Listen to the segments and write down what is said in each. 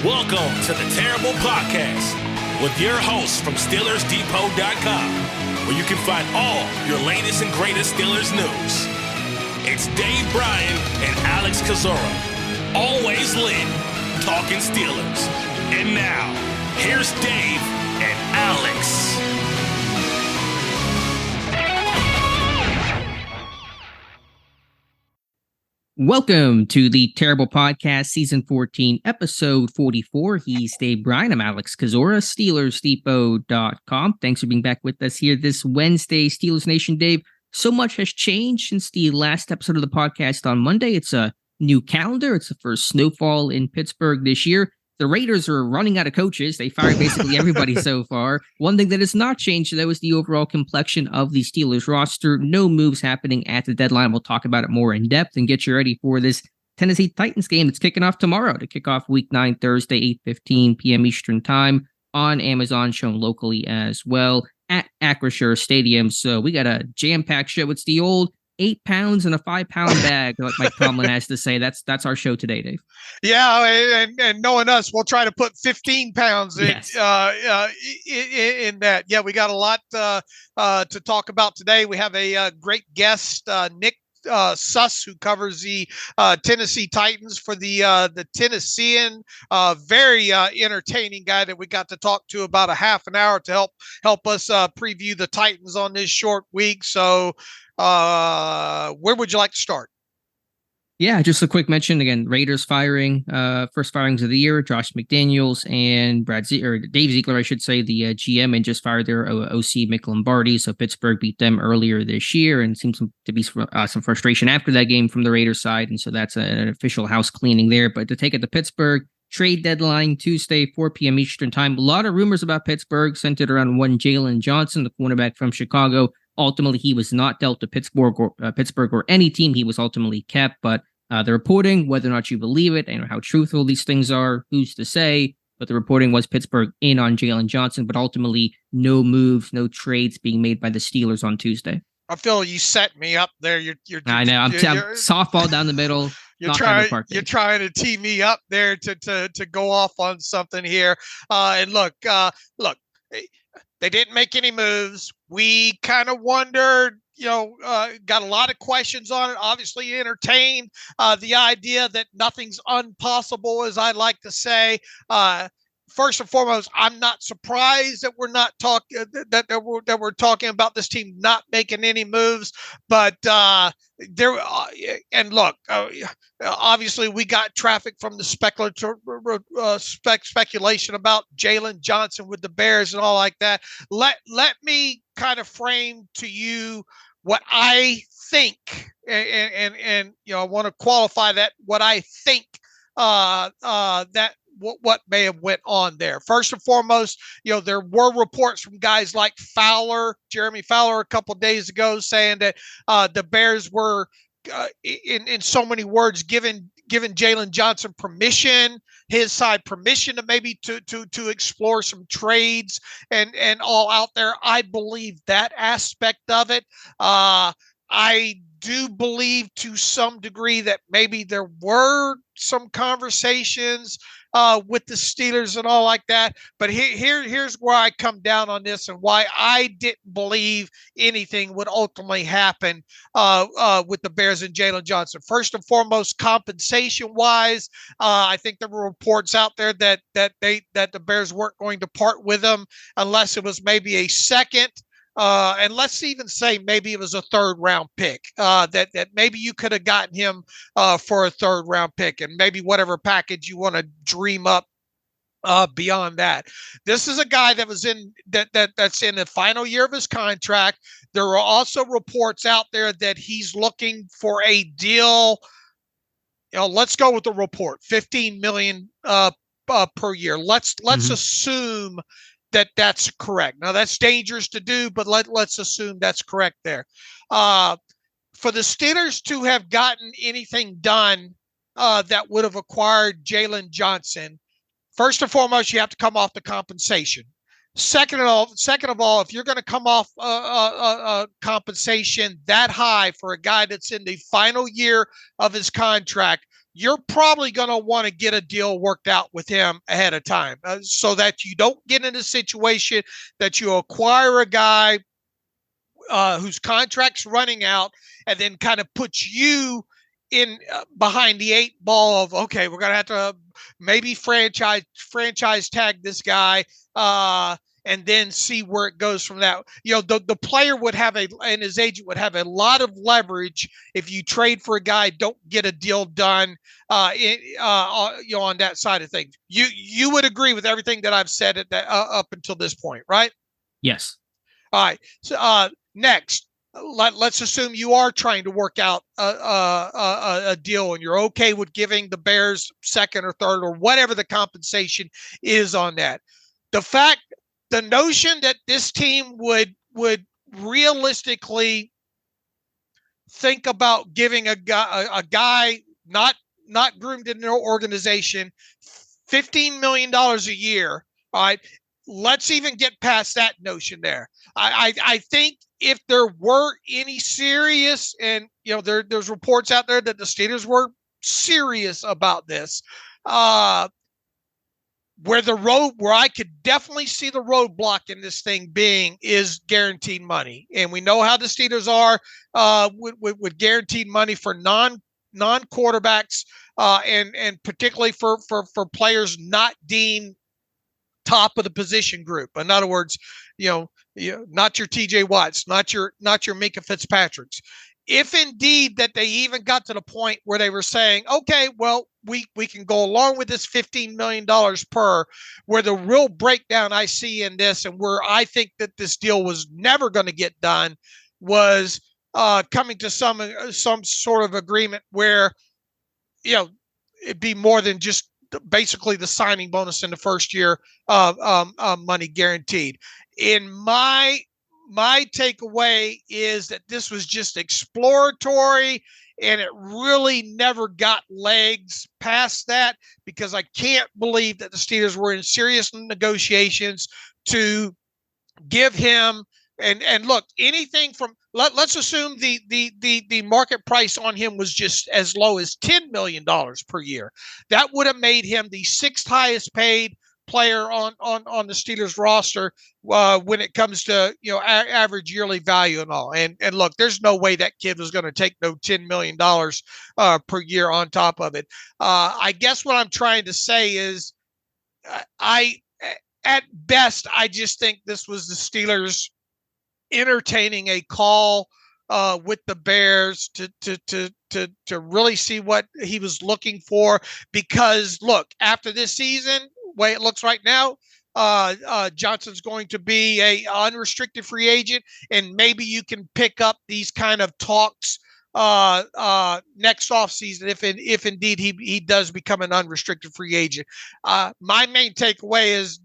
Welcome to the Terrible Podcast with your hosts from SteelersDepot.com, where you can find all your latest and greatest Steelers news. It's Dave Bryan and Alex Kozora, always lit, talking Steelers. And now, here's Dave and Alex. Welcome to the Terrible Podcast, Season 14, Episode 44. He's Dave Bryan. I'm Alex Kozora, SteelersDepot.com. Thanks for being back with us here this Wednesday, Steelers Nation. Dave, so much has changed since the last episode of the podcast on Monday. It's a new calendar. It's the first snowfall in Pittsburgh this year. The Raiders are running out of coaches. They fired basically everybody so far. One thing that has not changed, though, is the overall complexion of the Steelers roster. No moves happening at the deadline. We'll talk about it more in depth and get you ready for this Tennessee Titans game that's kicking off tomorrow to kick off Week 9, Thursday, 8:15 p.m. Eastern Time on Amazon, shown locally as well at Acrisure Stadium. So we got a jam-packed show. It's the old 8 pounds in a 5-pound bag, like Mike Tomlin has to say. That's our show today, Dave. Yeah, and knowing us, we'll try to put 15 pounds in, Yes. in that. Yeah, we got a lot to talk about today. We have a great guest, Nick Suss, who covers the Tennessee Titans for the Tennessean. Very entertaining guy that we got to talk to about a half an hour to help us preview the Titans on this short week. So where would you like to start? Yeah, just a quick mention again. Raiders firing, first firings of the year. Josh McDaniels and Dave Ziegler, I should say, the GM, and just fired their OC Mick Lombardi. So Pittsburgh beat them earlier this year, and seems to be some frustration after that game from the Raiders side, and so that's an official house cleaning there. But to take it to Pittsburgh, trade deadline Tuesday, 4 p.m. Eastern Time. A lot of rumors about Pittsburgh centered around one Jaylon Johnson, the cornerback from Chicago. Ultimately, he was not dealt to Pittsburgh or any team. He was ultimately kept, but the reporting, whether or not you believe it and how truthful these things are, who's to say? But the reporting was Pittsburgh in on Jaylon Johnson, but ultimately no moves, no trades being made by the Steelers on Tuesday. I feel you set me up there. I know. I'm softball down the middle. You're trying to tee me up there to go off on something here. And look, they didn't make any moves. We kind of wondered, got a lot of questions on it. Obviously entertained the idea that nothing's impossible, as I like to say. First and foremost, I'm not surprised that we're not talking that we're talking about this team not making any moves. But obviously we got traffic from the speculation about Jaylon Johnson with the Bears and all like that. Let me kind of frame to you what I think, and I want to qualify that what I think that what may have went on there. First and foremost, there were reports from guys like Jeremy Fowler, a couple of days ago, saying that the Bears were, in so many words, given Jaylon Johnson his side permission to maybe to explore some trades and all out there. I believe that aspect of it. I do believe to some degree that maybe there were some conversations with the Steelers and all like that. But here's where I come down on this and why I didn't believe anything would ultimately happen with the Bears and Jaylon Johnson. First and foremost, compensation-wise, I think there were reports out there that the Bears weren't going to part with him unless it was maybe a second. And let's even say maybe it was a third-round pick, that maybe you could have gotten him for a third-round pick, and maybe whatever package you want to dream up beyond that. This is a guy that was that's in the final year of his contract. There are also reports out there that he's looking for a deal. Let's go with the report: $15 million per year. Let's assume that's correct. Now that's dangerous to do, but let's assume that's correct there. For the Steelers to have gotten anything done that would have acquired Jaylon Johnson, first and foremost, you have to come off the compensation. Second of all, if you're going to come off compensation that high for a guy that's in the final year of his contract, you're probably going to want to get a deal worked out with him ahead of time so that you don't get in a situation that you acquire a guy whose contract's running out and then kind of puts you in behind the 8 ball of, okay, we're going to have to maybe franchise tag this guy and then see where it goes from that. The player would have and his agent would have a lot of leverage if you trade for a guy, don't get a deal done on that side of things. You would agree with everything that I've said at that up until this point, right? Yes. All right. So next, let's assume you are trying to work out a deal and you're okay with giving the Bears second or third or whatever the compensation is on that. The notion that this team would realistically think about giving a guy not groomed in their organization $15 million a year. All right. Let's even get past that notion there. I think if there were any serious, and there's reports out there that the Steelers were serious about this, where I could definitely see the roadblock in this thing being is guaranteed money. And we know how the Steelers are with guaranteed money for non-quarterbacks and particularly for players not deemed top of the position group. In other words, not your TJ Watts, not your Minkah Fitzpatricks. If indeed that they even got to the point where they were saying, okay, well, we can go along with this $15 million per, where the real breakdown I see in this and where I think that this deal was never going to get done was coming to some sort of agreement where, it'd be more than just basically the signing bonus in the first year of money guaranteed. In my takeaway is that this was just exploratory and it really never got legs past that, because I can't believe that the Steelers were in serious negotiations to give him and look, anything from let's assume the market price on him was just as low as $10 million per year. That would have made him the 6th highest paid player on the Steelers roster when it comes to average yearly value and all. And look, there's no way that kid was going to take no $10 million per year on top of it. I guess what I'm trying to say is at best, I just think this was the Steelers entertaining a call with the Bears to really see what he was looking for. Because look, after this season, way it looks right now, Johnson's going to be a unrestricted free agent, and maybe you can pick up these kind of talks next offseason if indeed he does become an unrestricted free agent. My main takeaway is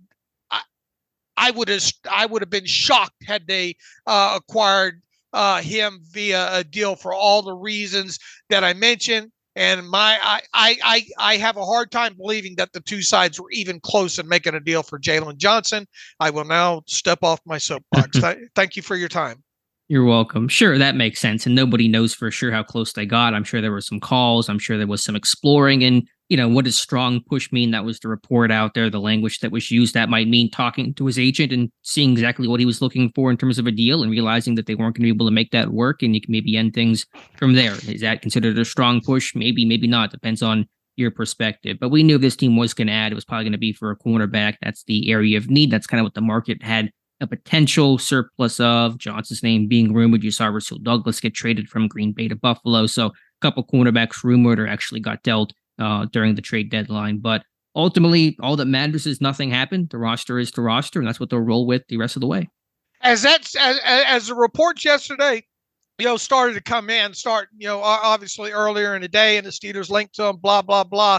I would have been shocked had they acquired him via a deal for all the reasons that I mentioned. And I have a hard time believing that the two sides were even close in making a deal for Jaylon Johnson. I will now step off my soapbox. Thank you for your time. You're welcome. Sure, that makes sense. And nobody knows for sure how close they got. I'm sure there were some calls. I'm sure there was some exploring. And, what does strong push mean? That was the report out there, the language that was used. That might mean talking to his agent and seeing exactly what he was looking for in terms of a deal and realizing that they weren't going to be able to make that work. And you can maybe end things from there. Is that considered a strong push? Maybe, maybe not. Depends on your perspective. But we knew this team was going to add. It was probably going to be for a cornerback. That's the area of need. That's kind of what the market had a potential surplus of. Johnson's name being rumored. You saw Rasul Douglas get traded from Green Bay to Buffalo. So a couple cornerbacks rumored or actually got dealt during the trade deadline. But ultimately, all that matters is nothing happened. The roster is the roster, and that's what they'll roll with the rest of the way. As the reports yesterday, started to come in, obviously earlier in the day, and the Steelers linked to them, blah, blah, blah.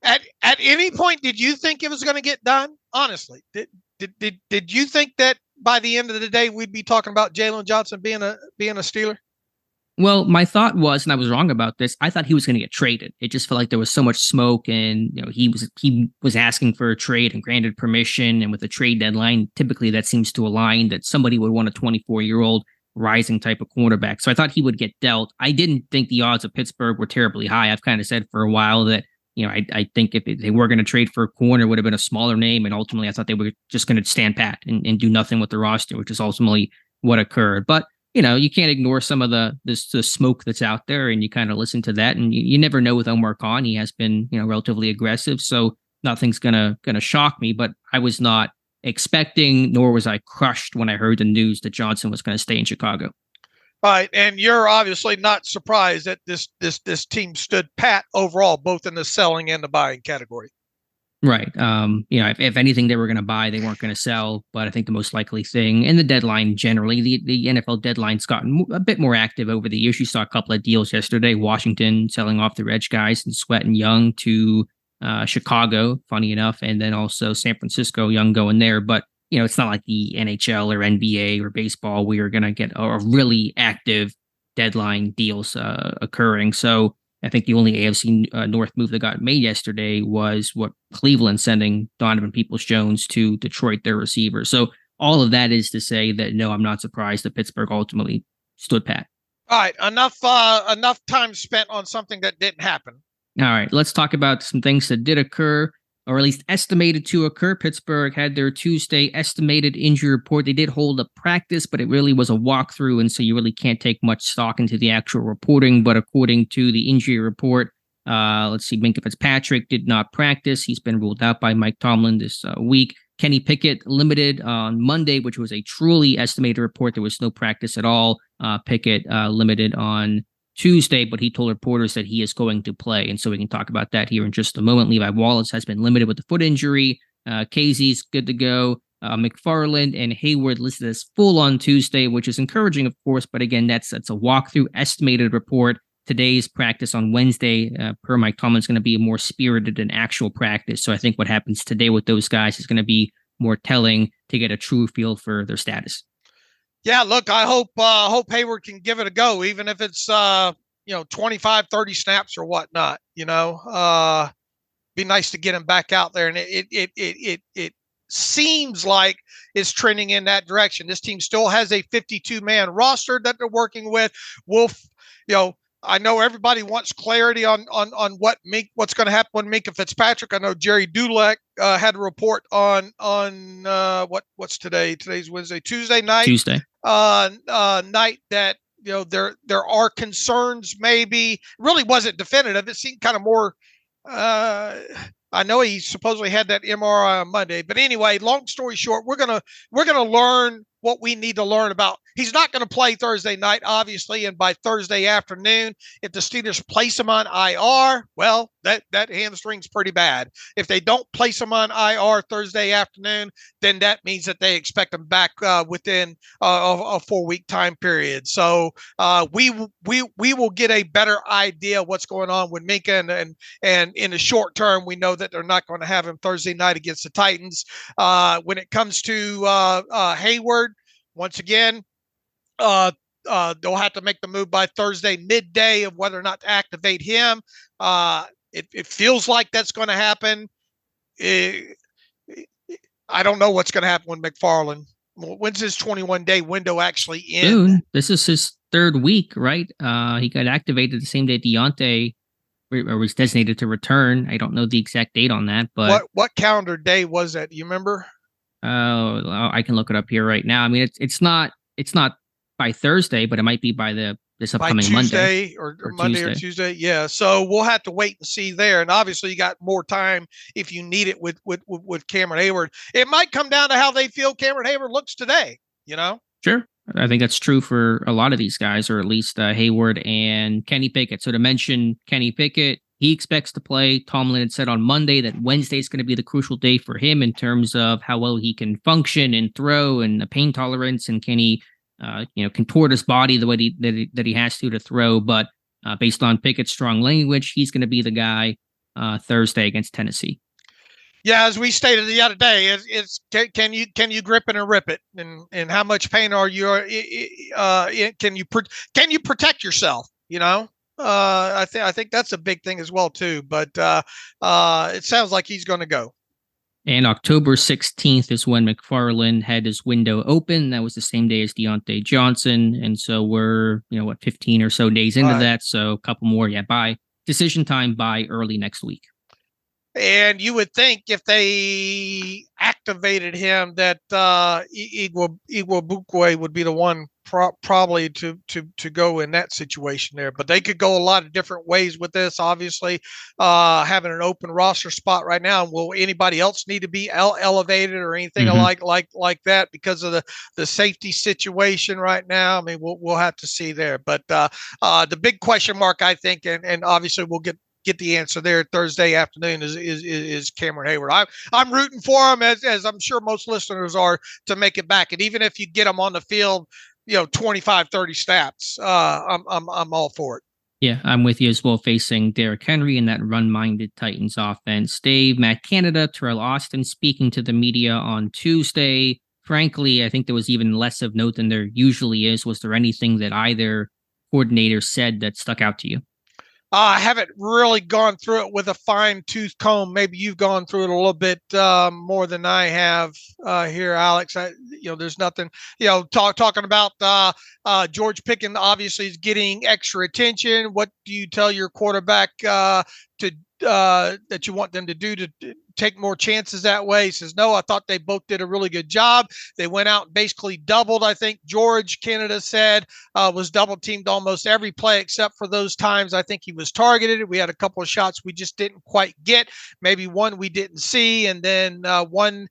At any point, did you think it was going to get done? Honestly, did you think that by the end of the day we'd be talking about Jaylon Johnson being a Steeler? Well, my thought was, and I was wrong about this, I thought he was going to get traded. It just felt like there was so much smoke, and he was asking for a trade and granted permission. And with a trade deadline, typically that seems to align that somebody would want a 24-year-old rising type of cornerback. So I thought he would get dealt. I didn't think the odds of Pittsburgh were terribly high. I've kind of said for a while that, I think if they were going to trade for a corner, it would have been a smaller name. And ultimately, I thought they were just going to stand pat and do nothing with the roster, which is ultimately what occurred. But, you can't ignore some of the smoke that's out there, and you kind of listen to that. And you never know with Omar Khan. He has been, relatively aggressive. So nothing's gonna shock me. But I was not expecting, nor was I crushed when I heard the news that Johnson was going to stay in Chicago. All right, and you're obviously not surprised that this team stood pat overall, both in the selling and the buying category. Right. If anything they were going to buy, they weren't going to sell. But I think the most likely thing, and the deadline generally, the NFL deadline's gotten a bit more active over the years. You saw a couple of deals yesterday. Washington selling off their edge guys and Sweat and Young to Chicago, funny enough, and then also San Francisco, Young going there. But it's not like the NHL or NBA or baseball where you're going to get a really active deadline deals occurring. So I think the only AFC North move that got made yesterday was what Cleveland sending Donovan Peoples-Jones to Detroit, their receiver. So all of that is to say that, no, I'm not surprised that Pittsburgh ultimately stood pat. All right, enough time spent on something that didn't happen. All right, let's talk about some things that did occur, or at least estimated to occur. Pittsburgh had their Tuesday estimated injury report. They did hold a practice, but it really was a walkthrough, and so you really can't take much stock into the actual reporting. But according to the injury report, Minkah Fitzpatrick did not practice. He's been ruled out by Mike Tomlin this week. Kenny Pickett limited on Monday, which was a truly estimated report. There was no practice at all. Pickett limited on Tuesday, but he told reporters that he is going to play. And so we can talk about that here in just a moment. Levi Wallace has been limited with the foot injury. Casey's good to go. McFarland and Heyward listed as full on Tuesday, which is encouraging, of course. But again, that's a walkthrough estimated report. Today's practice on Wednesday, per Mike Tomlin, is going to be more spirited than actual practice. So I think what happens today with those guys is going to be more telling to get a true feel for their status. Yeah, look, I hope Heyward can give it a go, even if it's 25, 30 snaps or whatnot. Be nice to get him back out there, and it seems like it's trending in that direction. This team still has a 52-man roster that they're working with. I know everybody wants clarity on what's going to happen with Minkah Fitzpatrick. I know Jerry Dulac had a report on what's today? Today's Wednesday, Tuesday night night that there are concerns. Maybe really wasn't definitive. It seemed kind of more. I know he supposedly had that MRI on Monday, but anyway, long story short, we're gonna learn what we need to learn about. He's not going to play Thursday night, obviously, and by Thursday afternoon, if the Steelers place him on IR, well, that hamstring's pretty bad. If they don't place him on IR Thursday afternoon, then that means that they expect him back within a 4-week time period. So we will get a better idea what's going on with Minkah, and in the short term, we know that they're not going to have him Thursday night against the Titans. When it comes to Heyward, once again, they'll have to make the move by Thursday midday of whether or not to activate him. It feels like that's going to happen. I don't know what's going to happen with McFarland. When's his 21-day window actually end? June. This is his third week, right? He got activated the same day Deontay was designated to return. I don't know the exact date on that, but what calendar day was that? Do you remember? Oh, I can look it up here right now. I mean, it's not by Thursday, but it might be by this upcoming Monday or Monday Tuesday. or Tuesday. Yeah. So we'll have to wait and see there. And obviously you got more time if you need it with Cameron Heyward. It might come down to how they feel Cameron Heyward looks today, Sure. I think that's true for a lot of these guys, or at least Heyward and Kenny Pickett. So to mention Kenny Pickett, he expects to play. Tomlin had said on Monday that Wednesday is going to be the crucial day for him in terms of how well he can function and throw, and the pain tolerance, and can he, contort his body the way that he has to throw. But based on Pickett's strong language, he's going to be the guy Thursday against Tennessee. Yeah, as we stated the other day, it's can you grip it and rip it, and how much pain are you? Can you protect yourself? I think that's a big thing as well too. But it sounds like he's going to go. And October 16th is when McFarland had his window open. That was the same day as Deontay Johnson. And so we're, 15 or so days into that. So a couple more. Yeah, by decision time by early next week. And you would think if they activated him that Igwebuike would be the one probably to go in that situation there. But they could go a lot of different ways with this. Obviously, having an open roster spot right now. Will anybody else need to be elevated or anything like that because of the safety situation right now? I mean, we'll have to see there. But the big question mark, I think, and obviously we'll get the answer there Thursday afternoon is Cameron Heyward. I'm rooting for him as I'm sure most listeners are to make it back. And even if you get him on the field, 25, 30 snaps, I'm all for it. Yeah, I'm with you as well, facing Derrick Henry in that run-minded Titans offense. Dave, Matt Canada, Teryl Austin speaking to the media on Tuesday. Frankly, I think there was even less of note than there usually is. Was there anything that either coordinator said that stuck out to you? I haven't really gone through it with a fine-tooth comb. Maybe you've gone through it a little bit more than I have here, Alex. There's nothing, talking about George Pickens obviously is getting extra attention. What do you tell your quarterback that you want them to do to take more chances that way? He says, no, I thought they both did a really good job. They went out and basically doubled. I think George, Canada said, was double teamed almost every play except for those times I think he was targeted. We had a couple of shots we just didn't quite get. Maybe one we didn't see. And then one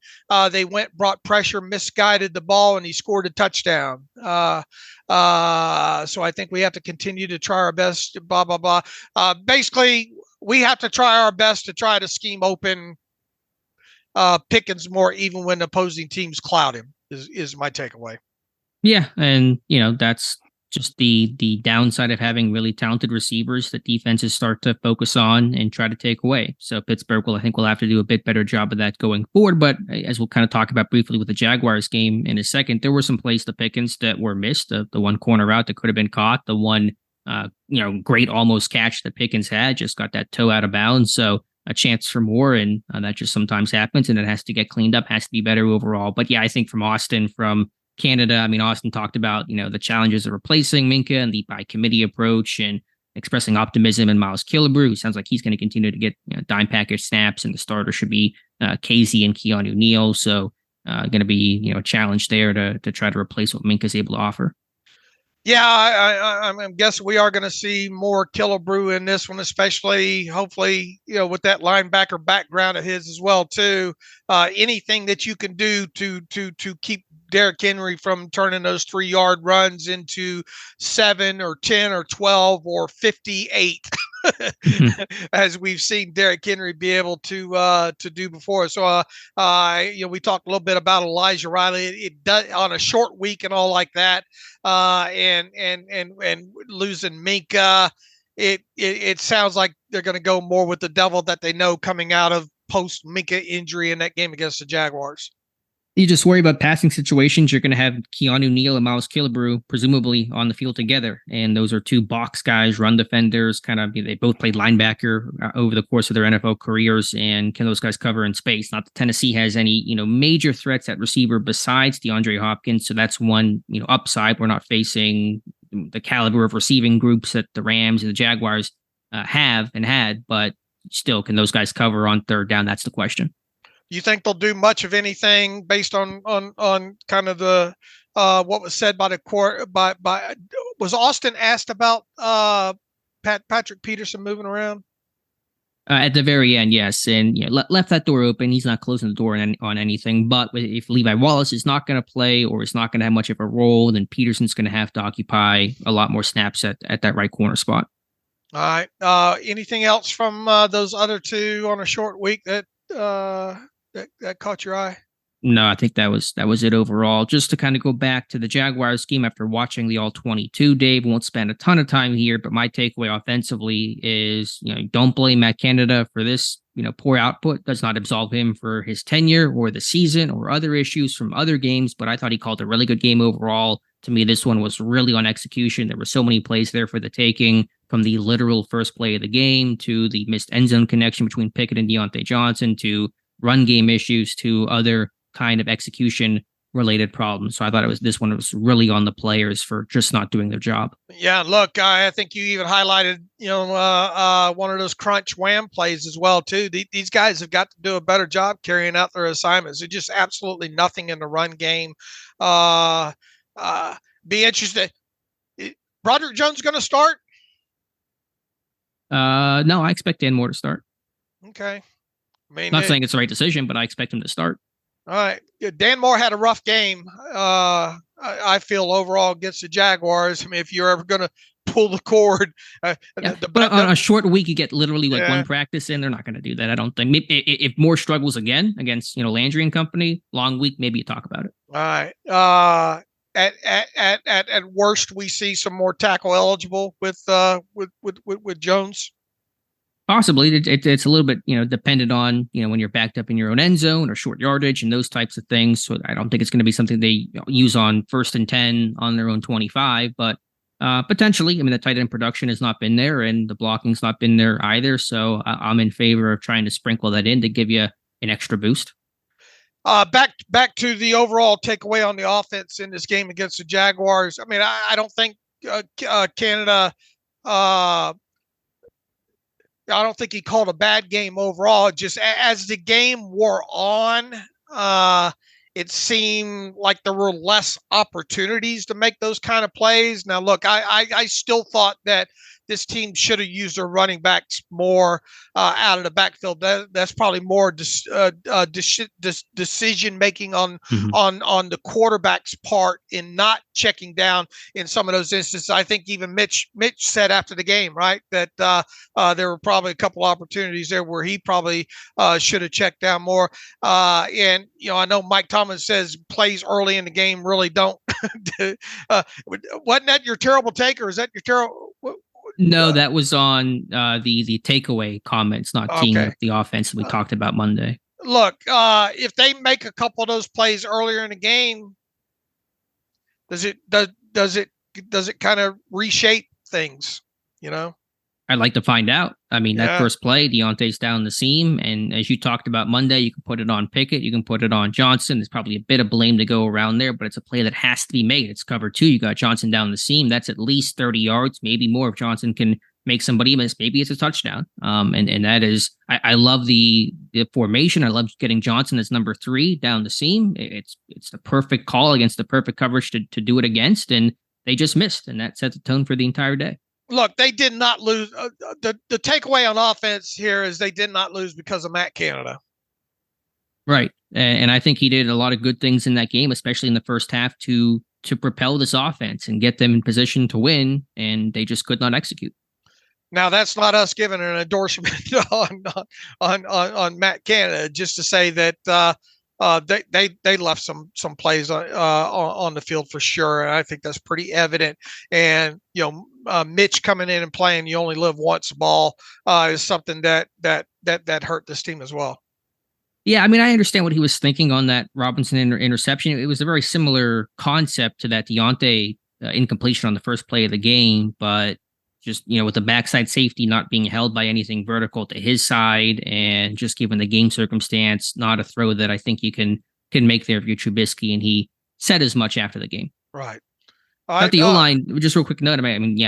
they brought pressure, misguided the ball, and he scored a touchdown. So I think we have to continue to try our best, blah, blah, blah. Basically, we have to try our best to try to scheme open Pickens more, even when opposing teams cloud him, is my takeaway. Yeah, and that's just the downside of having really talented receivers that defenses start to focus on and try to take away. So Pittsburgh I think will have to do a bit better job of that going forward. But as we'll kind of talk about briefly with the Jaguars game in a second, there were some plays to Pickens that were missed. The one corner route that could have been caught, the one great almost catch that Pickens had, just got that toe out of bounds. So a chance for more, and that just sometimes happens, and it has to get cleaned up, has to be better overall. But yeah, I think from Canada, I mean, Austin talked about, the challenges of replacing Minkah and the by committee approach, and expressing optimism in Miles Killebrew, who sounds like he's going to continue to get dime package snaps, and the starter should be Casey and Keanu Neal. So going to be, a challenge there to try to replace what Minkah is able to offer. Yeah, I'm guessing we are going to see more Killebrew in this one, especially hopefully, with that linebacker background of his as well too. Anything that you can do to keep Derrick Henry from turning those 3-yard runs into 7 or 10 or 12 or 58. As we've seen Derrick Henry be able to do before. So, we talked a little bit about Elijah Riley. It does on a short week and all like that, and losing Minkah. It sounds like they're going to go more with the devil that they know coming out of post Minkah injury in that game against the Jaguars. You just worry about passing situations. You're going to have Keanu Neal and Miles Killebrew presumably on the field together. And those are two box guys, run defenders, they both played linebacker over the course of their NFL careers. And can those guys cover in space? Not that Tennessee has any, major threats at receiver besides DeAndre Hopkins. So that's one, upside. We're not facing the caliber of receiving groups that the Rams and the Jaguars have and had, but still, can those guys cover on third down? That's the question. You think they'll do much of anything based on kind of the what was said by the court? By was Austin asked about Patrick Peterson moving around? At the very end, yes, and left that door open. He's not closing the door on anything. But if Levi Wallace is not going to play or is not going to have much of a role, then Peterson's going to have to occupy a lot more snaps at that right corner spot. All right. Anything else from those other two on a short week that caught your eye? No, I think that was it overall. Just to kind of go back to the Jaguars game after watching the All-22, Dave, won't spend a ton of time here, but my takeaway offensively is, don't blame Matt Canada for this, poor output. Does not absolve him for his tenure or the season or other issues from other games, but I thought he called a really good game overall. To me, this one was really on execution. There were so many plays there for the taking, from the literal first play of the game to the missed end zone connection between Pickett and Deontay Johnson to run game issues to other kind of execution related problems. So I thought this one was really on the players for just not doing their job. Yeah, look, I think you even highlighted, one of those crunch wham plays as well too. These guys have got to do a better job carrying out their assignments. There's just absolutely nothing in the run game. Be interested. Broderick Jones going to start? No, I expect Dan Moore to start. Okay. I mean, not saying it's the right decision, but I expect him to start. All right. Dan Moore had a rough game, I feel, overall against the Jaguars. I mean, if you're ever going to pull the cord. But on a short week, you get literally one practice in. They're not going to do that, I don't think. Maybe if Moore struggles again against Landry and company, long week, maybe you talk about it. All right. At worst, we see some more tackle eligible with Jones. Possibly. It's a little bit, dependent on, when you're backed up in your own end zone or short yardage and those types of things. So I don't think it's going to be something they use on 1st and 10 on their own 25, but potentially. I mean, the tight end production has not been there and the blocking's not been there either. So I'm in favor of trying to sprinkle that in to give you an extra boost. Back to the overall takeaway on the offense in this game against the Jaguars. I mean, I don't think Canada. I don't think he called a bad game overall. Just as the game wore on, it seemed like there were less opportunities to make those kind of plays. Now, look, I still thought that this team should have used their running backs more out of the backfield. That's probably more decision making on the quarterback's part in not checking down in some of those instances. I think even Mitch said after the game, right, that there were probably a couple opportunities there where he probably should have checked down more. And I know Mike Tomlin says plays early in the game really don't. Wasn't that your terrible take, or is that your terrible? No, that was on the takeaway comments, not teeing up the offense that we talked about Monday. Look, if they make a couple of those plays earlier in the game, does it kind of reshape things? I'd like to find out. I mean, that first play, Deontay's down the seam, and as you talked about Monday, you can put it on Pickett, you can put it on Johnson. There's probably a bit of blame to go around there, but it's a play that has to be made. It's cover 2. You got Johnson down the seam. That's at least 30 yards, maybe more if Johnson can make somebody miss. Maybe it's a touchdown. And that is, I love the formation. I love getting Johnson as number 3 down the seam. It's the perfect call against the perfect coverage to do it against, and they just missed, and that set the tone for the entire day. Look, they did not lose. The takeaway on offense here is they did not lose because of Matt Canada. Right. And I think he did a lot of good things in that game, especially in the first half to propel this offense and get them in position to win. And they just could not execute. Now, that's not us giving an endorsement on Matt Canada, just to say that they left some plays on the field for sure. And I think that's pretty evident. And, Mitch coming in and playing, you only live once ball is something that hurt this team as well. Yeah, I mean, I understand what he was thinking on that Robinson interception. It was a very similar concept to that Deontay incompletion on the first play of the game, but just, with the backside safety not being held by anything vertical to his side, and just given the game circumstance, not a throw that I think you can make there if you're Trubisky, and he said as much after the game. Right. But the O-line, just real quick note,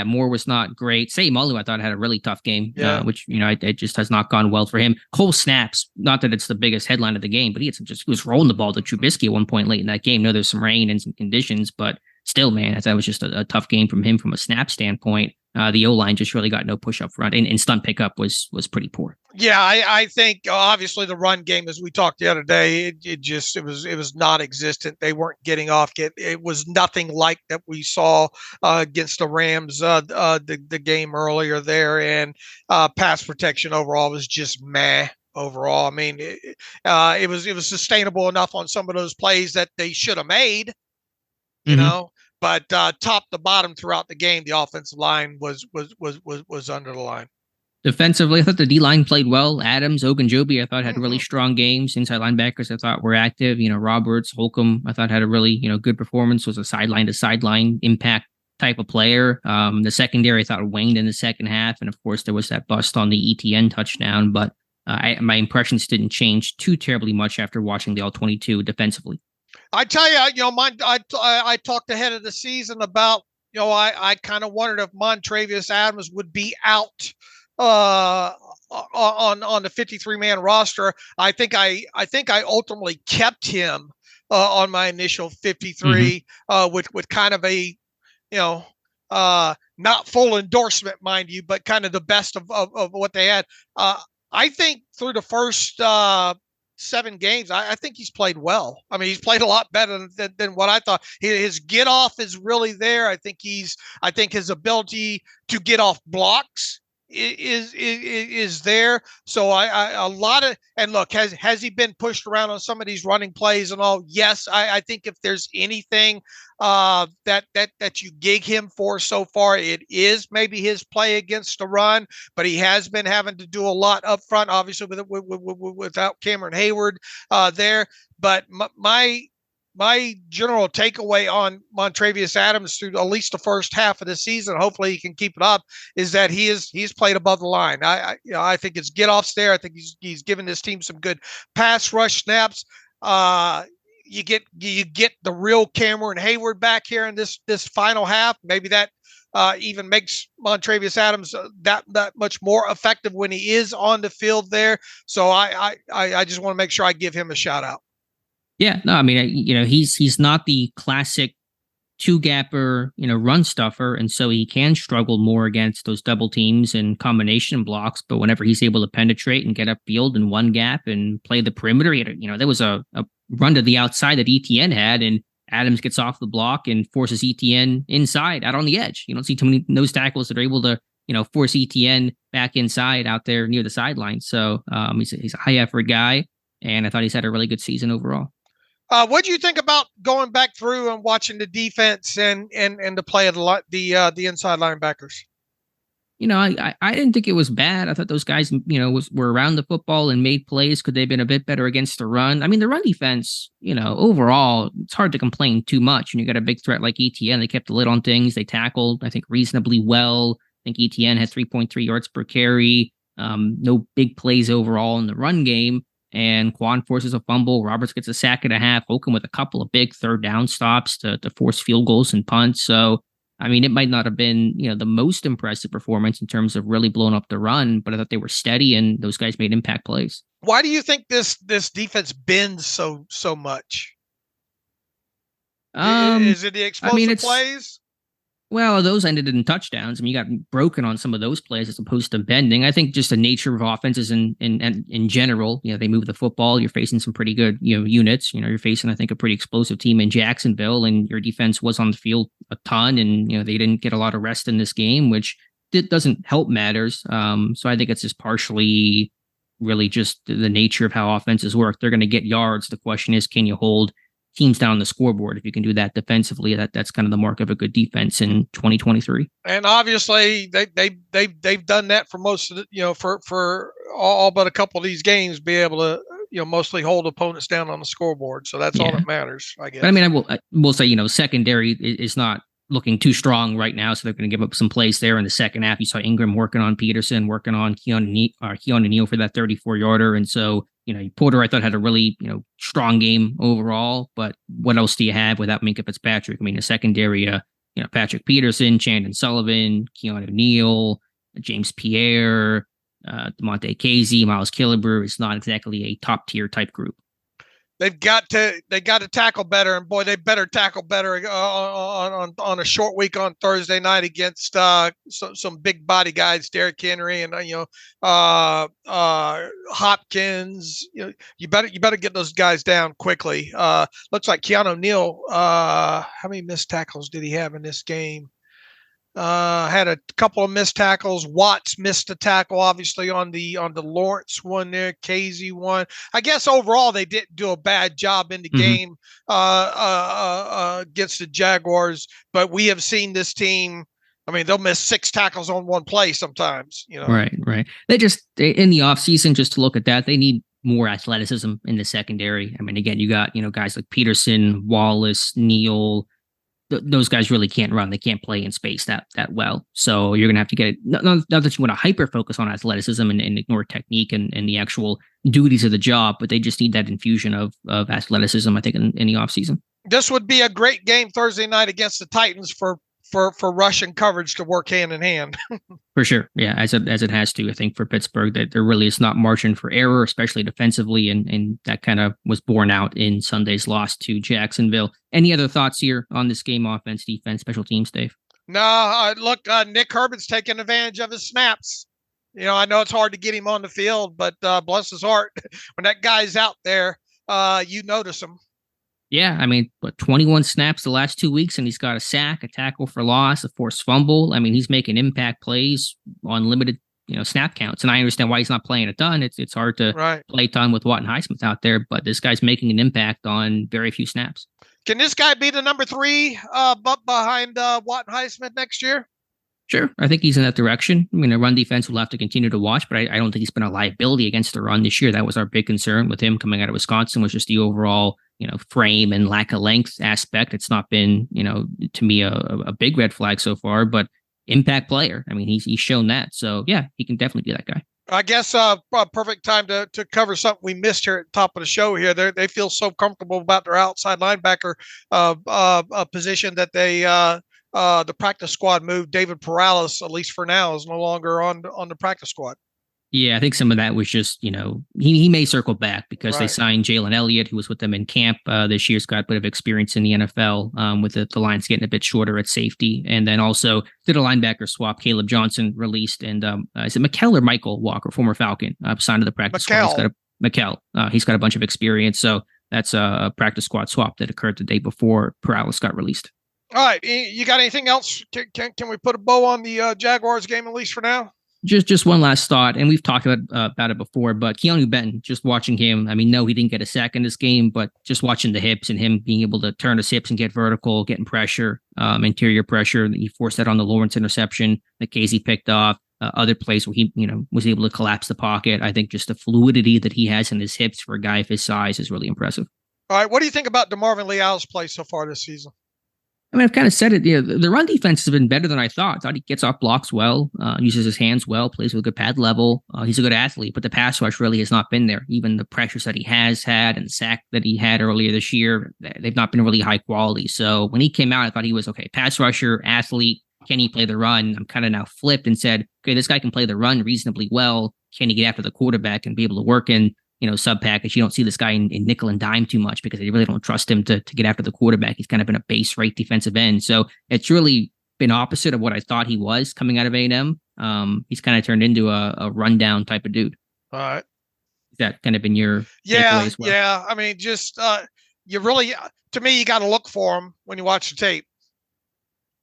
Moore was not great. Say Malu, I thought, had a really tough game, which, it just has not gone well for him. Cole snaps, not that it's the biggest headline of the game, but he was rolling the ball to Trubisky at one point late in that game. There's some rain and some conditions, but still, man, that was just a tough game from him from a snap standpoint. The O-line just really got no push up front, and stunt pickup was pretty poor. Yeah, I think obviously the run game, as we talked the other day, it was non-existent. They weren't getting off. It was nothing like that we saw against the Rams the game earlier there, and pass protection overall was just meh. Overall, I mean, it was sustainable enough on some of those plays that they should have made, you know. But top to bottom throughout the game, the offensive line was under the line. Defensively, I thought the D-line played well. Adams, Ogunjobi, I thought had really strong games. Inside linebackers, I thought were active. Roberts, Holcomb, I thought had a really, good performance. Was a sideline to sideline impact type of player. The secondary, I thought waned in the second half. And of course, there was that bust on the ETN touchdown. But my impressions didn't change too terribly much after watching the All-22 defensively. I tell you, I talked ahead of the season about, I kind of wondered if Montravius Adams would be out on the 53-man roster. I think I ultimately kept him on my initial 53 with kind of a, not full endorsement, mind you, but kind of the best of what they had. I think through the first 7 games, I think he's played well. I mean, he's played a lot better than what I thought. His get off is really there. I think his ability to get off blocks is there. So and look, has he been pushed around on some of these running plays and all? Yes. I think if there's anything that you gig him for so far, it is maybe his play against the run, but he has been having to do a lot up front, obviously without Cameron Heyward there. But my general takeaway on Montravius Adams through at least the first half of the season, hopefully he can keep it up, is that he's played above the line. I think his get offs there. I think he's given this team some good pass rush snaps. You get the real Cameron Heyward back here in this final half. Maybe that even makes Montravius Adams that much more effective when he is on the field there. So I just want to make sure I give him a shout out. Yeah, no, I mean, he's not the classic 2-gapper, run stuffer, and so he can struggle more against those double teams and combination blocks. But whenever he's able to penetrate and get upfield in one gap and play the perimeter, there was a run to the outside that ETN had, and Adams gets off the block and forces ETN inside out on the edge. You don't see too many nose tackles that are able to, force ETN back inside out there near the sideline. So he's a high effort guy, and I thought he's had a really good season overall. What do you think about going back through and watching the defense and the play of the inside linebackers? I didn't think it was bad. I thought those guys, were around the football and made plays. Could they have been a bit better against the run? I mean, the run defense, overall, it's hard to complain too much. And you got a big threat like ETN. They kept the lid on things. They tackled, I think, reasonably well. I think ETN had 3.3 yards per carry. No big plays overall in the run game. And Quan forces a fumble. Roberts gets a sack and a half. Holcomb with a couple of big third down stops to force field goals and punts. So, I mean, it might not have been, the most impressive performance in terms of really blowing up the run, but I thought they were steady and those guys made impact plays. Why do you think this defense bends so much? Is it the explosive plays? Well, those ended in touchdowns. I mean, you got broken on some of those plays as opposed to bending. I think just the nature of offenses in general, they move the football. You're facing some pretty good, units. You're facing, I think, a pretty explosive team in Jacksonville, and your defense was on the field a ton, and, they didn't get a lot of rest in this game, which doesn't help matters. So I think it's just partially really just the nature of how offenses work. They're going to get yards. The question is, can you hold teams down the scoreboard? If you can do that defensively, that's kind of the mark of a good defense in 2023. And obviously they've done that for most of the, for all but a couple of these games, be able to, mostly hold opponents down on the scoreboard. So that's all that matters, I guess. But I mean, I will say, secondary is not looking too strong right now. So they're going to give up some plays there in the second half. You saw Ingram working on Peterson, working on Keanu Neal for that 34-yarder. And so, Porter, I thought, had a really, strong game overall, but what else do you have without Minkah Fitzpatrick? I mean, the secondary, Patrick Peterson, Chandon Sullivan, Keanu Neal, James Pierre, DeMonte Casey, Miles Killebrew is not exactly a top tier type group. They got to tackle better, and boy, they better tackle better on a short week on Thursday night against some big body guys, Derrick Henry and Hopkins. You better get those guys down quickly. Looks like Keanu Neal. How many missed tackles did he have in this game? Had a couple of missed tackles. Watts missed a tackle, obviously, on the Lawrence one there. Casey one. I guess overall they didn't do a bad job in the game against the Jaguars. But we have seen this team. I mean, they'll miss 6 tackles on one play sometimes. Right. They in the offseason, just to look at that, they need more athleticism in the secondary. I mean, again, you got guys like Peterson, Wallace, Neal. those guys really can't run. They can't play in space that well. So you're going to have to get it. Not that you want to hyper focus on athleticism and ignore technique and the actual duties of the job, but they just need that infusion of athleticism, I think, in the offseason. This would be a great game Thursday night against the Titans for rush and coverage to work hand in hand. For sure. Yeah, as it has to, I think, for Pittsburgh, that there really is not margin for error, especially defensively, and that kind of was borne out in Sunday's loss to Jacksonville. Any other thoughts here on this game, offense, defense, special teams, Dave? No, look, Nick Herbig's taking advantage of his snaps. I know it's hard to get him on the field, but bless his heart, when that guy's out there, you notice him. Yeah, I mean, 21 snaps the last 2 weeks, and he's got a sack, a tackle for loss, a forced fumble. I mean, he's making impact plays on limited, snap counts. And I understand why he's not playing a ton. It's hard to play a ton with Watt and Highsmith out there, but this guy's making an impact on very few snaps. Can this guy be the number 3 behind Watt and Highsmith next year? Sure. I think he's in that direction. I mean, the run defense will have to continue to watch, but I don't think he's been a liability against the run this year. That was our big concern with him coming out of Wisconsin, was just the overall, frame and lack of length aspect. It's not been, to me, a big red flag so far, but impact player. I mean, he's shown that. So yeah, he can definitely be that guy. I guess perfect time to cover something we missed here at the top of the show here. They feel so comfortable about their outside linebacker position that they the practice squad moved David Perales, at least for now, is no longer on the practice squad. Yeah, I think some of that was just, he may circle back because they signed Jaylon Elliott, who was with them in camp this year. He's got a bit of experience in the NFL with the lines getting a bit shorter at safety. And then also did a linebacker swap. Caleb Johnson released. And is it Mikel or Michael Walker, former Falcon, signed to the practice squad? He's got a bunch of experience. So that's a practice squad swap that occurred the day before Perales got released. All right. You got anything else? Can we put a bow on the Jaguars game, at least for now? Just one last thought, and we've talked about it before, but Keanu Benton, just watching him, I mean, no, he didn't get a sack in this game, but just watching the hips and him being able to turn his hips and get vertical, getting pressure, interior pressure. He forced that on the Lawrence interception that Casey picked off. Other plays where he, was able to collapse the pocket. I think just the fluidity that he has in his hips for a guy of his size is really impressive. All right, what do you think about DeMarvin Leal's play so far this season? I mean, I've kind of said it. The run defense has been better than I thought. I thought he gets off blocks well, uses his hands well, plays with a good pad level. He's a good athlete, but the pass rush really has not been there. Even the pressures that he has had and the sack that he had earlier this year, they've not been really high quality. So when he came out, I thought he was okay. Pass rusher, athlete. Can he play the run? I'm kind of now flipped and said, okay, this guy can play the run reasonably well. Can he get after the quarterback and be able to work in sub package? You don't see this guy in nickel and dime too much because they really don't trust him to get after the quarterback. He's kind of been a base rate defensive end. So it's really been opposite of what I thought he was coming out of A&M. He's kind of turned into a rundown type of dude. All right. Is that kind of been your takeaway as well? Yeah. I mean, just you really, to me, you got to look for him when you watch the tape.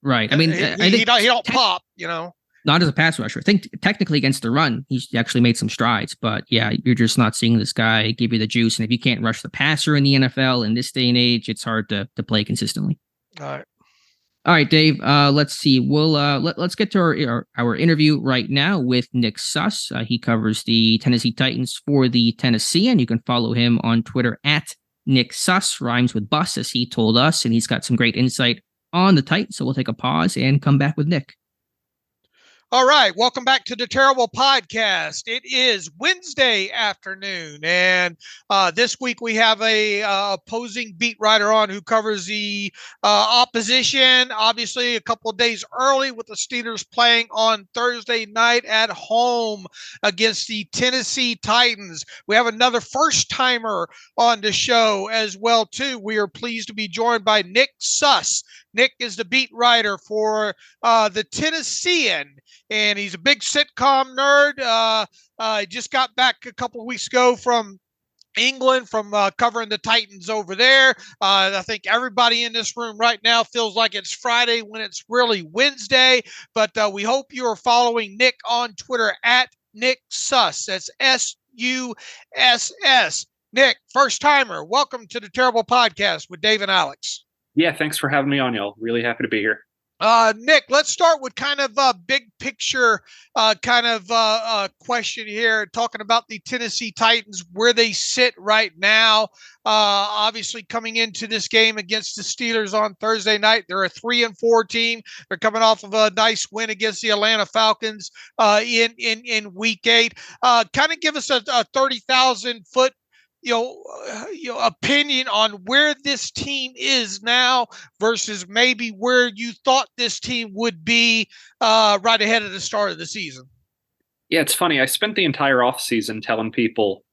Right. I mean, he don't pop, Not as a pass rusher. I think technically against the run, he's actually made some strides. But yeah, you're just not seeing this guy give you the juice. And if you can't rush the passer in the NFL in this day and age, it's hard to play consistently. All right, Dave. Let's see. We'll let's get to our interview right now with Nick Suss. He covers the Tennessee Titans for the Tennessean. You can follow him on Twitter at Nick Suss, rhymes with bus, as he told us, and he's got some great insight on the Titans. So we'll take a pause and come back with Nick. All right. Welcome back to the Terrible Podcast. It is Wednesday afternoon, and this week we have a opposing beat writer on who covers the opposition, obviously a couple of days early, with the Steelers playing on Thursday night at home against the Tennessee Titans. We have another first-timer on the show as well, too. We are pleased to be joined by Nick Suss. Nick is the beat writer for the Tennessean, and he's a big sitcom nerd. He just got back a couple of weeks ago from England from covering the Titans over there. I think everybody in this room right now feels like it's Friday when it's really Wednesday, but we hope you are following Nick on Twitter at Nick Suss. That's SUSS. Nick, first timer, welcome to the Terrible Podcast with Dave and Alex. Yeah, thanks for having me on, y'all. Really happy to be here. Nick, let's start with kind of a big picture question here, talking about the Tennessee Titans, where they sit right now. Obviously, coming into this game against the Steelers on Thursday night, they're a 3-4 team. They're coming off of a nice win against the Atlanta Falcons in Week 8. Kind of give us a 30,000-foot opinion on where this team is now versus maybe where you thought this team would be right ahead of the start of the season. Yeah, it's funny. I spent the entire offseason telling people,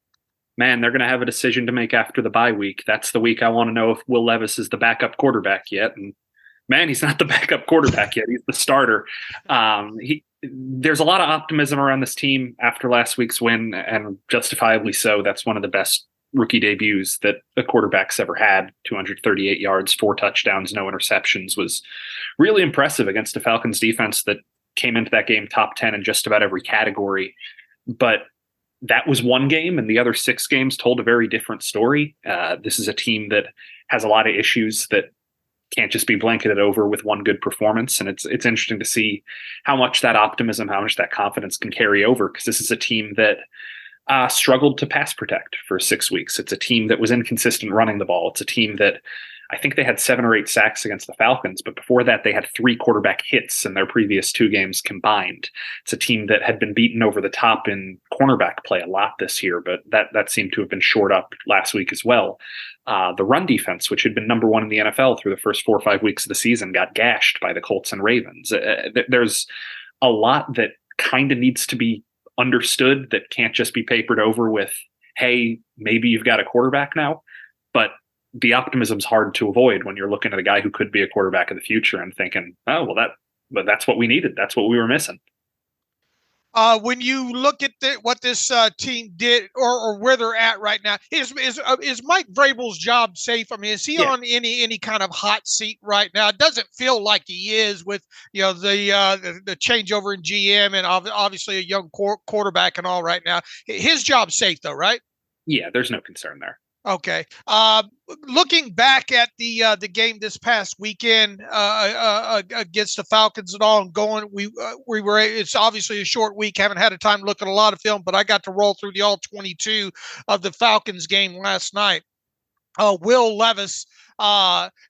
man, they're going to have a decision to make after the bye week. That's the week I want to know if Will Levis is the backup quarterback yet. And man, he's not the backup quarterback yet. He's the starter. There's a lot of optimism around this team after last week's win, and justifiably so. That's one of the best rookie debuts that a quarterback's ever had. 238 yards, 4 touchdowns, no interceptions, was really impressive against a Falcons defense that came into that game top 10 in just about every category. But that was one game, and the other 6 games told a very different story. This is a team that has a lot of issues that can't just be blanketed over with one good performance. And it's interesting to see how much that optimism, how much that confidence can carry over, because this is a team that struggled to pass protect for 6 weeks. It's a team that was inconsistent running the ball. It's a team that I think they had 7 or 8 sacks against the Falcons, but before that they had 3 quarterback hits in their previous 2 games combined. It's a team that had been beaten over the top in cornerback play a lot this year, but that seemed to have been shored up last week as well. The run defense, which had been number 1 in the NFL through the first 4 or 5 weeks of the season, got gashed by the Colts and Ravens. There's a lot that kind of needs to be understood that can't just be papered over with, hey, maybe you've got a quarterback now. But the optimism's hard to avoid when you're looking at a guy who could be a quarterback of the future and thinking, oh, well, that's what we needed. That's what we were missing. When you look at what this team did or where they're at right now, is Mike Vrabel's job safe? I mean, is he on any kind of hot seat right now? It doesn't feel like he is with the changeover in GM and obviously a young quarterback and all right now. His job's safe though, right? Yeah, there's no concern there. Okay. Looking back at the game this past weekend against the Falcons and all, and going, we were. It's obviously a short week. Haven't had a time to look at a lot of film, but I got to roll through the all 22 of the Falcons game last night. Will Levis.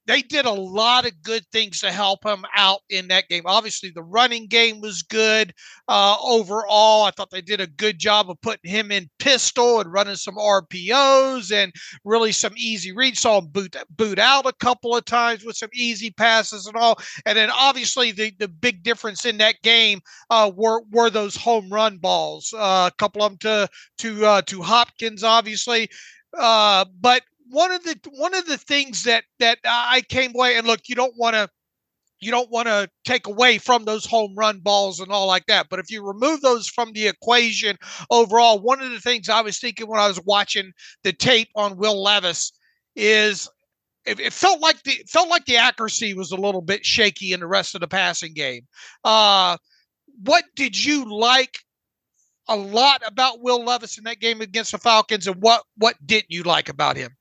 They did a lot of good things to help him out in that game. Obviously, the running game was good. Overall, I thought they did a good job of putting him in pistol and running some RPOs and really some easy reads. Saw him boot out a couple of times with some easy passes and all. And then obviously the big difference in that game were those home run balls. A couple of them to Hopkins, obviously. But one of the things that I came away, and look, you don't want to take away from those home run balls and all like that, but if you remove those from the equation overall, one of the things I was thinking when I was watching the tape on Will Levis is it felt like the accuracy was a little bit shaky in the rest of the passing game. What did you like a lot about Will Levis in that game against the Falcons, and what didn't you like about him?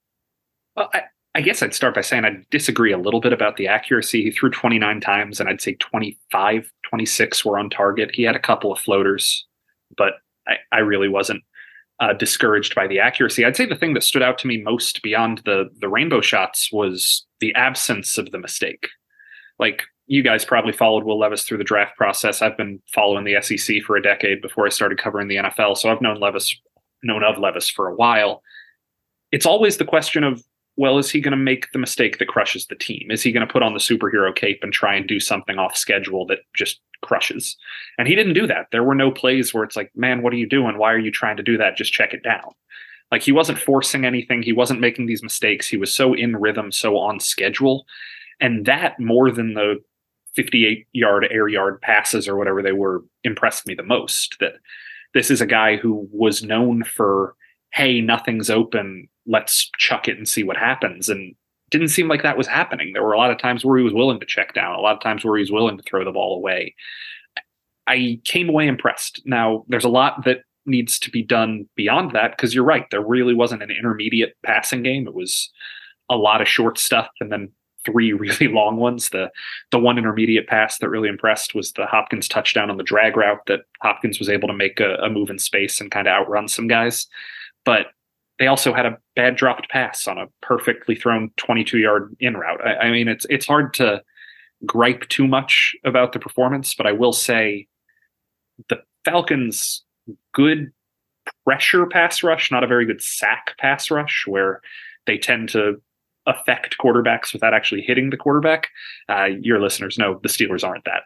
Well, I guess I'd start by saying I disagree a little bit about the accuracy. He threw 29 times, and I'd say 25, 26 were on target. He had a couple of floaters, but I really wasn't discouraged by the accuracy. I'd say the thing that stood out to me most beyond the rainbow shots was the absence of the mistake. Like, you guys probably followed Will Levis through the draft process. I've been following the SEC for a decade before I started covering the NFL, so I've known of Levis for a while. It's always the question of, well, is he going to make the mistake that crushes the team? Is he going to put on the superhero cape and try and do something off schedule that just crushes? And he didn't do that. There were no plays where it's like, man, what are you doing? Why are you trying to do that? Just check it down. Like, he wasn't forcing anything. He wasn't making these mistakes. He was so in rhythm, so on schedule. And that, more than the 58-yard air yard passes or whatever they were, impressed me the most. That this is a guy who was known for, hey, nothing's open, let's chuck it and see what happens. And didn't seem like that was happening. There were a lot of times where he was willing to check down, a lot of times where he was willing to throw the ball away. I came away impressed. Now, there's a lot that needs to be done beyond that, because you're right, there really wasn't an intermediate passing game. It was a lot of short stuff and then three really long ones. The one intermediate pass that really impressed was the Hopkins touchdown on the drag route that Hopkins was able to make a move in space and kind of outrun some guys. But they also had a bad dropped pass on a perfectly thrown 22-yard in route. I mean, it's hard to gripe too much about the performance, but I will say the Falcons' good pressure pass rush, not a very good sack pass rush, where they tend to affect quarterbacks without actually hitting the quarterback. Your listeners know the Steelers aren't that.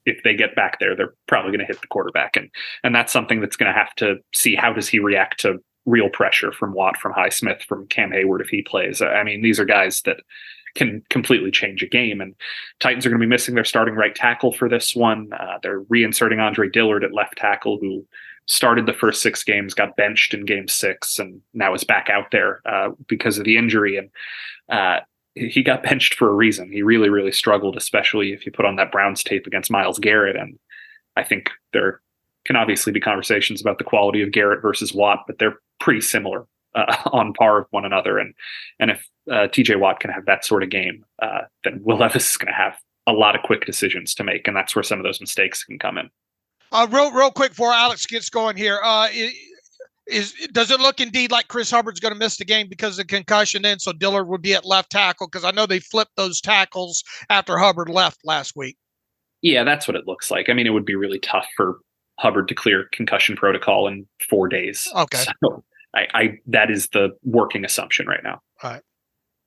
If they get back there, they're probably going to hit the quarterback. And that's something that's going to have to see, how does he react to real pressure from Watt, from Highsmith, from Cam Heyward if he plays. I mean, these are guys that can completely change a game. And Titans are going to be missing their starting right tackle for this one. They're reinserting Andre Dillard at left tackle, who started the first 6 games, got benched in game 6, and now is back out there because of the injury. And he got benched for a reason. He really, really struggled, especially if you put on that Browns tape against Myles Garrett. And I think there can obviously be conversations about the quality of Garrett versus Watt, but they're pretty similar on par with one another. And if TJ Watt can have that sort of game, then Will Levis is going to have a lot of quick decisions to make. And that's where some of those mistakes can come in. Real quick before Alex gets going here, does it look indeed like Chris Hubbard's going to miss the game because of concussion then, so Dillard would be at left tackle? Because I know they flipped those tackles after Hubbard left last week. Yeah, that's what it looks like. I mean, it would be really tough for Hubbard to clear concussion protocol in 4 days. Okay. So I that is the working assumption right now. All right.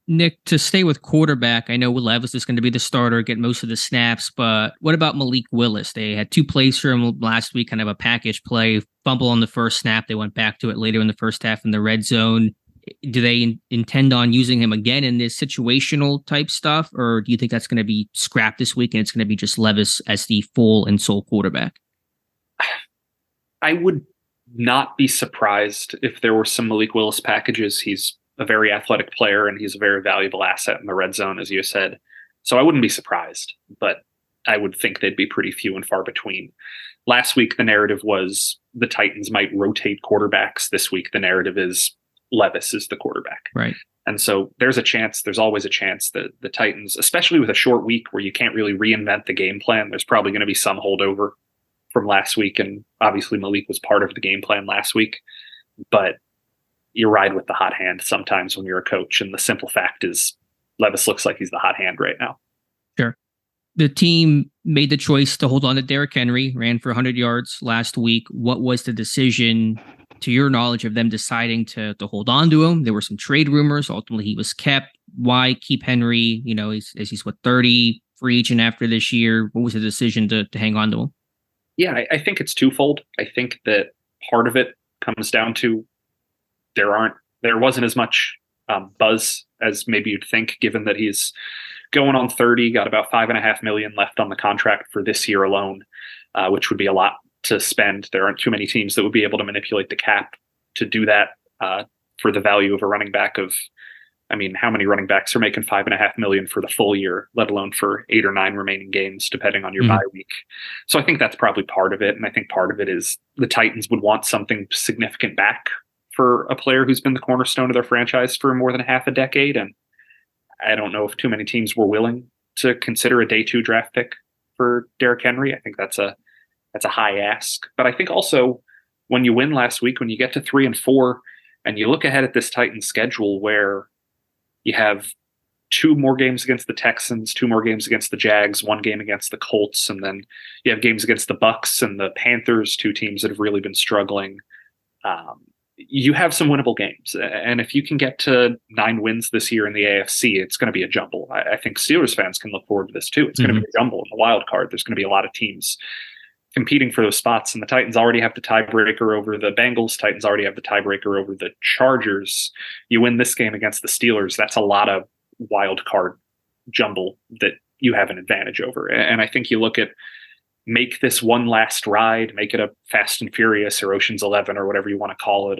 Nick, to stay with quarterback, I know Will Levis is going to be the starter, get most of the snaps, but what about Malik Willis? They had 2 plays for him last week, kind of a package play, fumble on the first snap. They went back to it later in the first half in the red zone. Do they intend on using him again in this situational type stuff, or do you think that's going to be scrapped this week and it's going to be just Levis as the full and sole quarterback? I would not be surprised if there were some Malik Willis packages. He's a very athletic player and he's a very valuable asset in the red zone, as you said. So I wouldn't be surprised, but I would think they'd be pretty few and far between. Last week, the narrative was the Titans might rotate quarterbacks. This week, the narrative is Levis is the quarterback. Right. And so there's always a chance that the Titans, especially with a short week where you can't really reinvent the game plan, there's probably going to be some holdover from last week. And obviously Malik was part of the game plan last week, but you ride with the hot hand sometimes when you're a coach. And the simple fact is Levis looks like he's the hot hand right now. Sure. The team made the choice to hold on to Derrick Henry, ran for 100 yards last week. What was the decision, to your knowledge, of them deciding to hold on to him? There were some trade rumors. Ultimately, he was kept. Why keep Henry? You know, he's 30, free agent after this year. What was the decision to hang on to him? Yeah, I think it's twofold. I think that part of it comes down to there wasn't as much buzz as maybe you'd think, given that he's going on 30, got about $5.5 million left on the contract for this year alone, which would be a lot to spend. There aren't too many teams that would be able to manipulate the cap to do that for the value of a running back of, I mean, how many running backs are making $5.5 million for the full year, let alone for 8 or 9 remaining games, depending on your bye week. So I think that's probably part of it. And I think part of it is the Titans would want something significant back for a player who's been the cornerstone of their franchise for more than half a decade. And I don't know if too many teams were willing to consider a day 2 draft pick for Derrick Henry. I think that's a high ask. But I think also when you win last week, when you get to 3-4 and you look ahead at this Titans schedule where you have 2 more games against the Texans, 2 more games against the Jags, 1 game against the Colts, and then you have games against the Bucks and the Panthers, 2 teams that have really been struggling. You have some winnable games. And if you can get to 9 wins this year in the AFC, it's going to be a jumble. I think Steelers fans can look forward to this too. It's going to be a jumble in the wild card. There's going to be a lot of teams competing for those spots. And the Titans already have the tiebreaker over the Bengals. Titans already have the tiebreaker over the Chargers. You win this game against the Steelers, that's a lot of wild card jumble that you have an advantage over. And I think you look at, make this one last ride, make it a Fast and Furious or Ocean's 11 or whatever you want to call it.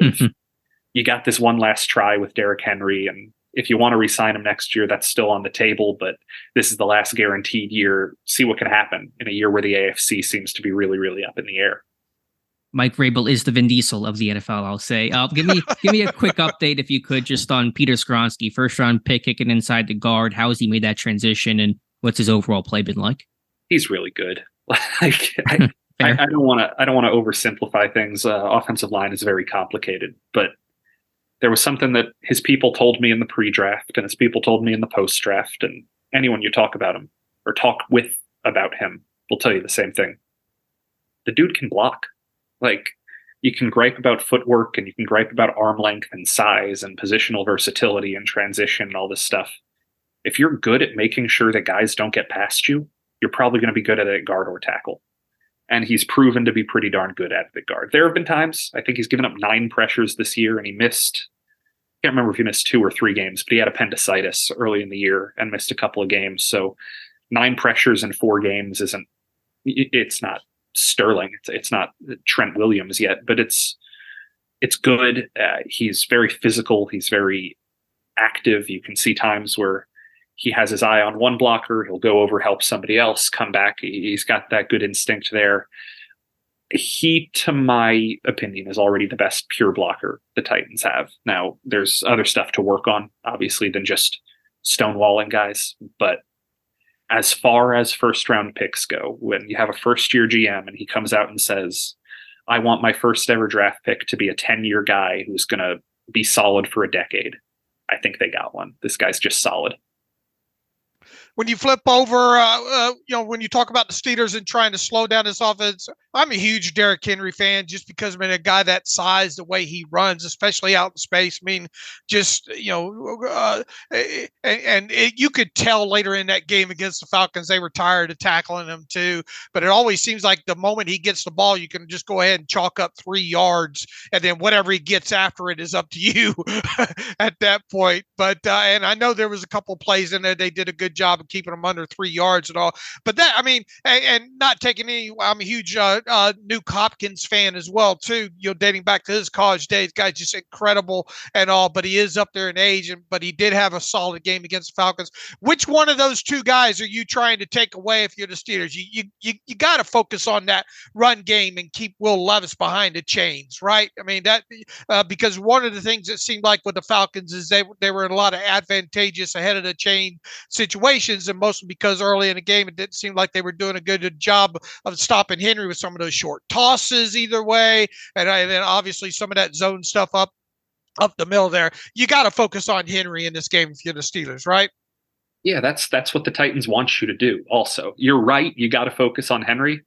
You got this one last try with Derrick Henry, and if you want to re-sign him next year, that's still on the table, but this is the last guaranteed year. See what can happen in a year where the AFC seems to be really, really up in the air. Mike Vrabel is the Vin Diesel of the NFL, I'll say. Give me a quick update, if you could, just on Peter Skoronski, first round pick, kicking inside the guard. How has he made that transition, and what's his overall play been like? He's really good. Like I don't want to oversimplify things. Offensive line is very complicated, but there was something that his people told me in the pre-draft, and his people told me in the post-draft, and anyone you talk about him or talk with about him will tell you the same thing. The dude can block. Like, you can gripe about footwork, and you can gripe about arm length and size and positional versatility and transition and all this stuff. If you're good at making sure that guys don't get past you, you're probably going to be good at it guard or tackle. And he's proven to be pretty darn good at the guard. There have been times, I think he's given up 9 pressures this year, and he missed, I can't remember if he missed 2 or 3 games, but he had appendicitis early in the year and missed a couple of games. So 9 pressures in 4 games it's not sterling. It's not Trent Williams yet, but it's good. He's very physical. He's very active. You can see times where he has his eye on one blocker. He'll go over, help somebody else, come back. He's got that good instinct there. He, to my opinion, is already the best pure blocker the Titans have. Now, there's other stuff to work on, obviously, than just stonewalling guys. But as far as first-round picks go, when you have a first-year GM and he comes out and says, I want my first ever draft pick to be a 10-year guy who's going to be solid for a decade, I think they got one. This guy's just solid. When you flip over, when you talk about the Steelers and trying to slow down this offense, I'm a huge Derrick Henry fan just because, a guy that size, the way he runs, especially out in space, you could tell later in that game against the Falcons, they were tired of tackling him too. But it always seems like the moment he gets the ball, you can just go ahead and chalk up 3 yards, and then whatever he gets after it is up to you at that point. But and I know there was a couple plays in there they did a good job of keeping them under 3 yards and all. But that, and not taking any, I'm a huge Nuke Hopkins fan as well too, dating back to his college days. Guy's just incredible and all, but he is up there in age, but he did have a solid game against the Falcons. Which one of those 2 guys are you trying to take away if you're the Steelers? You got to focus on that run game and keep Will Levis behind the chains, right? Because one of the things that seemed like with the Falcons is they were in a lot of advantageous ahead of the chain situations, and mostly because early in the game it didn't seem like they were doing a good job of stopping Henry with some of those short tosses either way, and then obviously some of that zone stuff up the middle there. You got to focus on Henry in this game if you're the Steelers, right? Yeah, that's what the Titans want you to do. Also, you're right. You got to focus on Henry,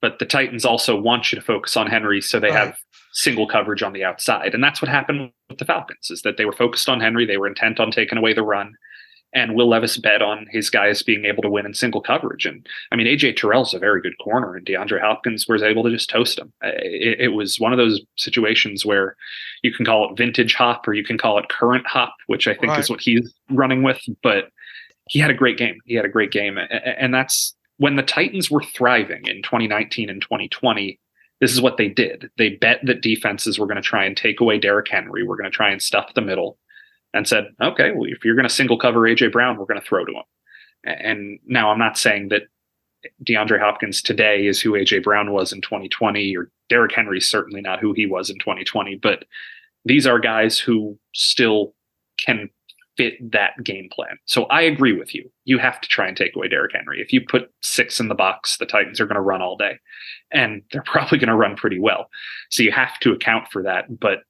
but the Titans also want you to focus on Henry so they have single coverage on the outside. And that's what happened with the Falcons, is that they were focused on Henry. They were intent on taking away the run. And Will Levis bet on his guys being able to win in single coverage. And AJ Terrell's a very good corner, and DeAndre Hopkins was able to just toast him. It was one of those situations where you can call it vintage Hop or you can call it current Hop, which I think is what he's running with. But he had a great game. And that's when the Titans were thriving in 2019 and 2020. This is what they did. They bet that defenses were going to try and take away Derrick Henry. We're going to try and stuff the middle. And said, okay, well, if you're going to single cover A.J. Brown, we're going to throw to him. And now I'm not saying that DeAndre Hopkins today is who A.J. Brown was in 2020, or Derrick Henry's certainly not who he was in 2020. But these are guys who still can fit that game plan. So I agree with you. You have to try and take away Derrick Henry. If you put 6 in the box, the Titans are going to run all day. And they're probably going to run pretty well. So you have to account for that. But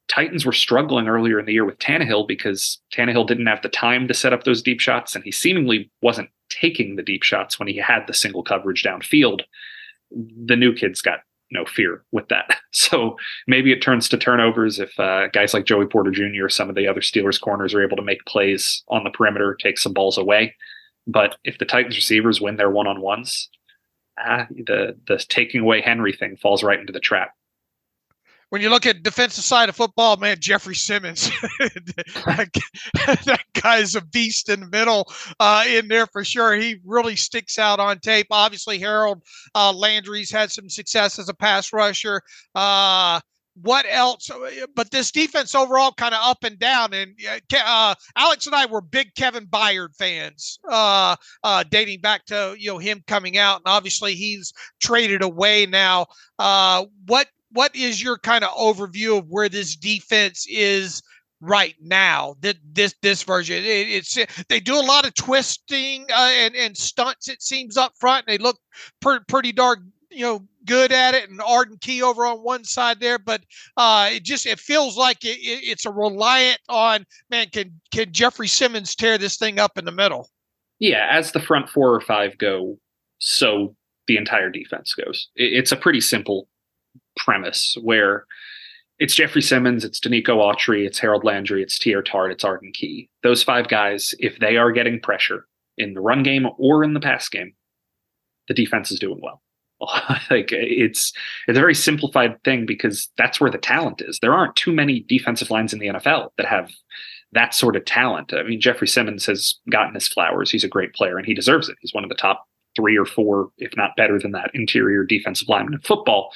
Titans were struggling earlier in the year with Tannehill because Tannehill didn't have the time to set up those deep shots, and he seemingly wasn't taking the deep shots when he had the single coverage downfield. The new kid's got no fear with that. So maybe it turns to turnovers if guys like Joey Porter Jr. or some of the other Steelers corners are able to make plays on the perimeter, take some balls away. But if the Titans receivers win their one-on-ones, the taking away Henry thing falls right into the trap. When you look at defensive side of football, man, Jeffrey Simmons, that guy's a beast in the middle in there for sure. He really sticks out on tape. Obviously, Harold Landry's had some success as a pass rusher. what else? But this defense overall kind of up and down. And Alex and I were big Kevin Byard fans, dating back to him coming out, and obviously he's traded away now. What is your kind of overview of where this defense is right now? This version, they do a lot of twisting and stunts, it seems, up front. They look pretty darn good at it, and Arden Key over on one side there, but it feels like it's a reliant on, man, can Jeffrey Simmons tear this thing up in the middle? Yeah, as the front 4 or 5 go, so the entire defense goes. It's a pretty simple premise where it's Jeffrey Simmons, it's Danico Autry, it's Harold Landry, it's Teair Tart, it's Arden Key. Those 5 guys, if they are getting pressure in the run game or in the pass game, the defense is doing well. Like it's a very simplified thing because that's where the talent is. There aren't too many defensive lines in the NFL that have that sort of talent. I mean, Jeffrey Simmons has gotten his flowers. He's a great player and he deserves it. He's one of the top 3 or 4, if not better than that, interior defensive lineman in football.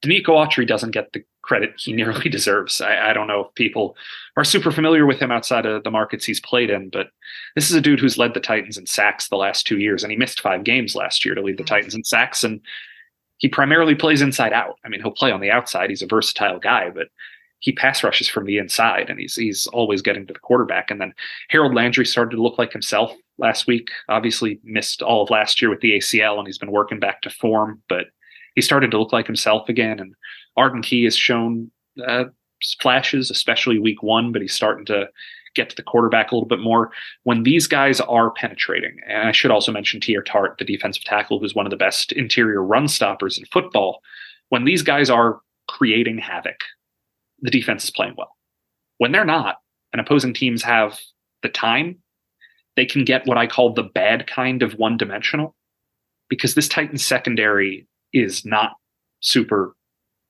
Danico Autry doesn't get the credit he nearly deserves. I don't know if people are super familiar with him outside of the markets he's played in, but this is a dude who's led the Titans in sacks the last 2 years, and he missed 5 games last year to lead the Titans in sacks, and he primarily plays inside out. I mean, he'll play on the outside. He's a versatile guy, but he pass rushes from the inside, and he's always getting to the quarterback. And then Harold Landry started to look like himself last week. Obviously missed all of last year with the ACL, and he's been working back to form, but he started to look like himself again. And Arden Key has shown flashes, especially week 1, but he's starting to get to the quarterback a little bit more. When these guys are penetrating, and I should also mention Teair Tart, the defensive tackle, who's one of the best interior run stoppers in football. When these guys are creating havoc, the defense is playing well. When they're not, and opposing teams have the time, they can get what I call the bad kind of one-dimensional, because this Titans secondary is not super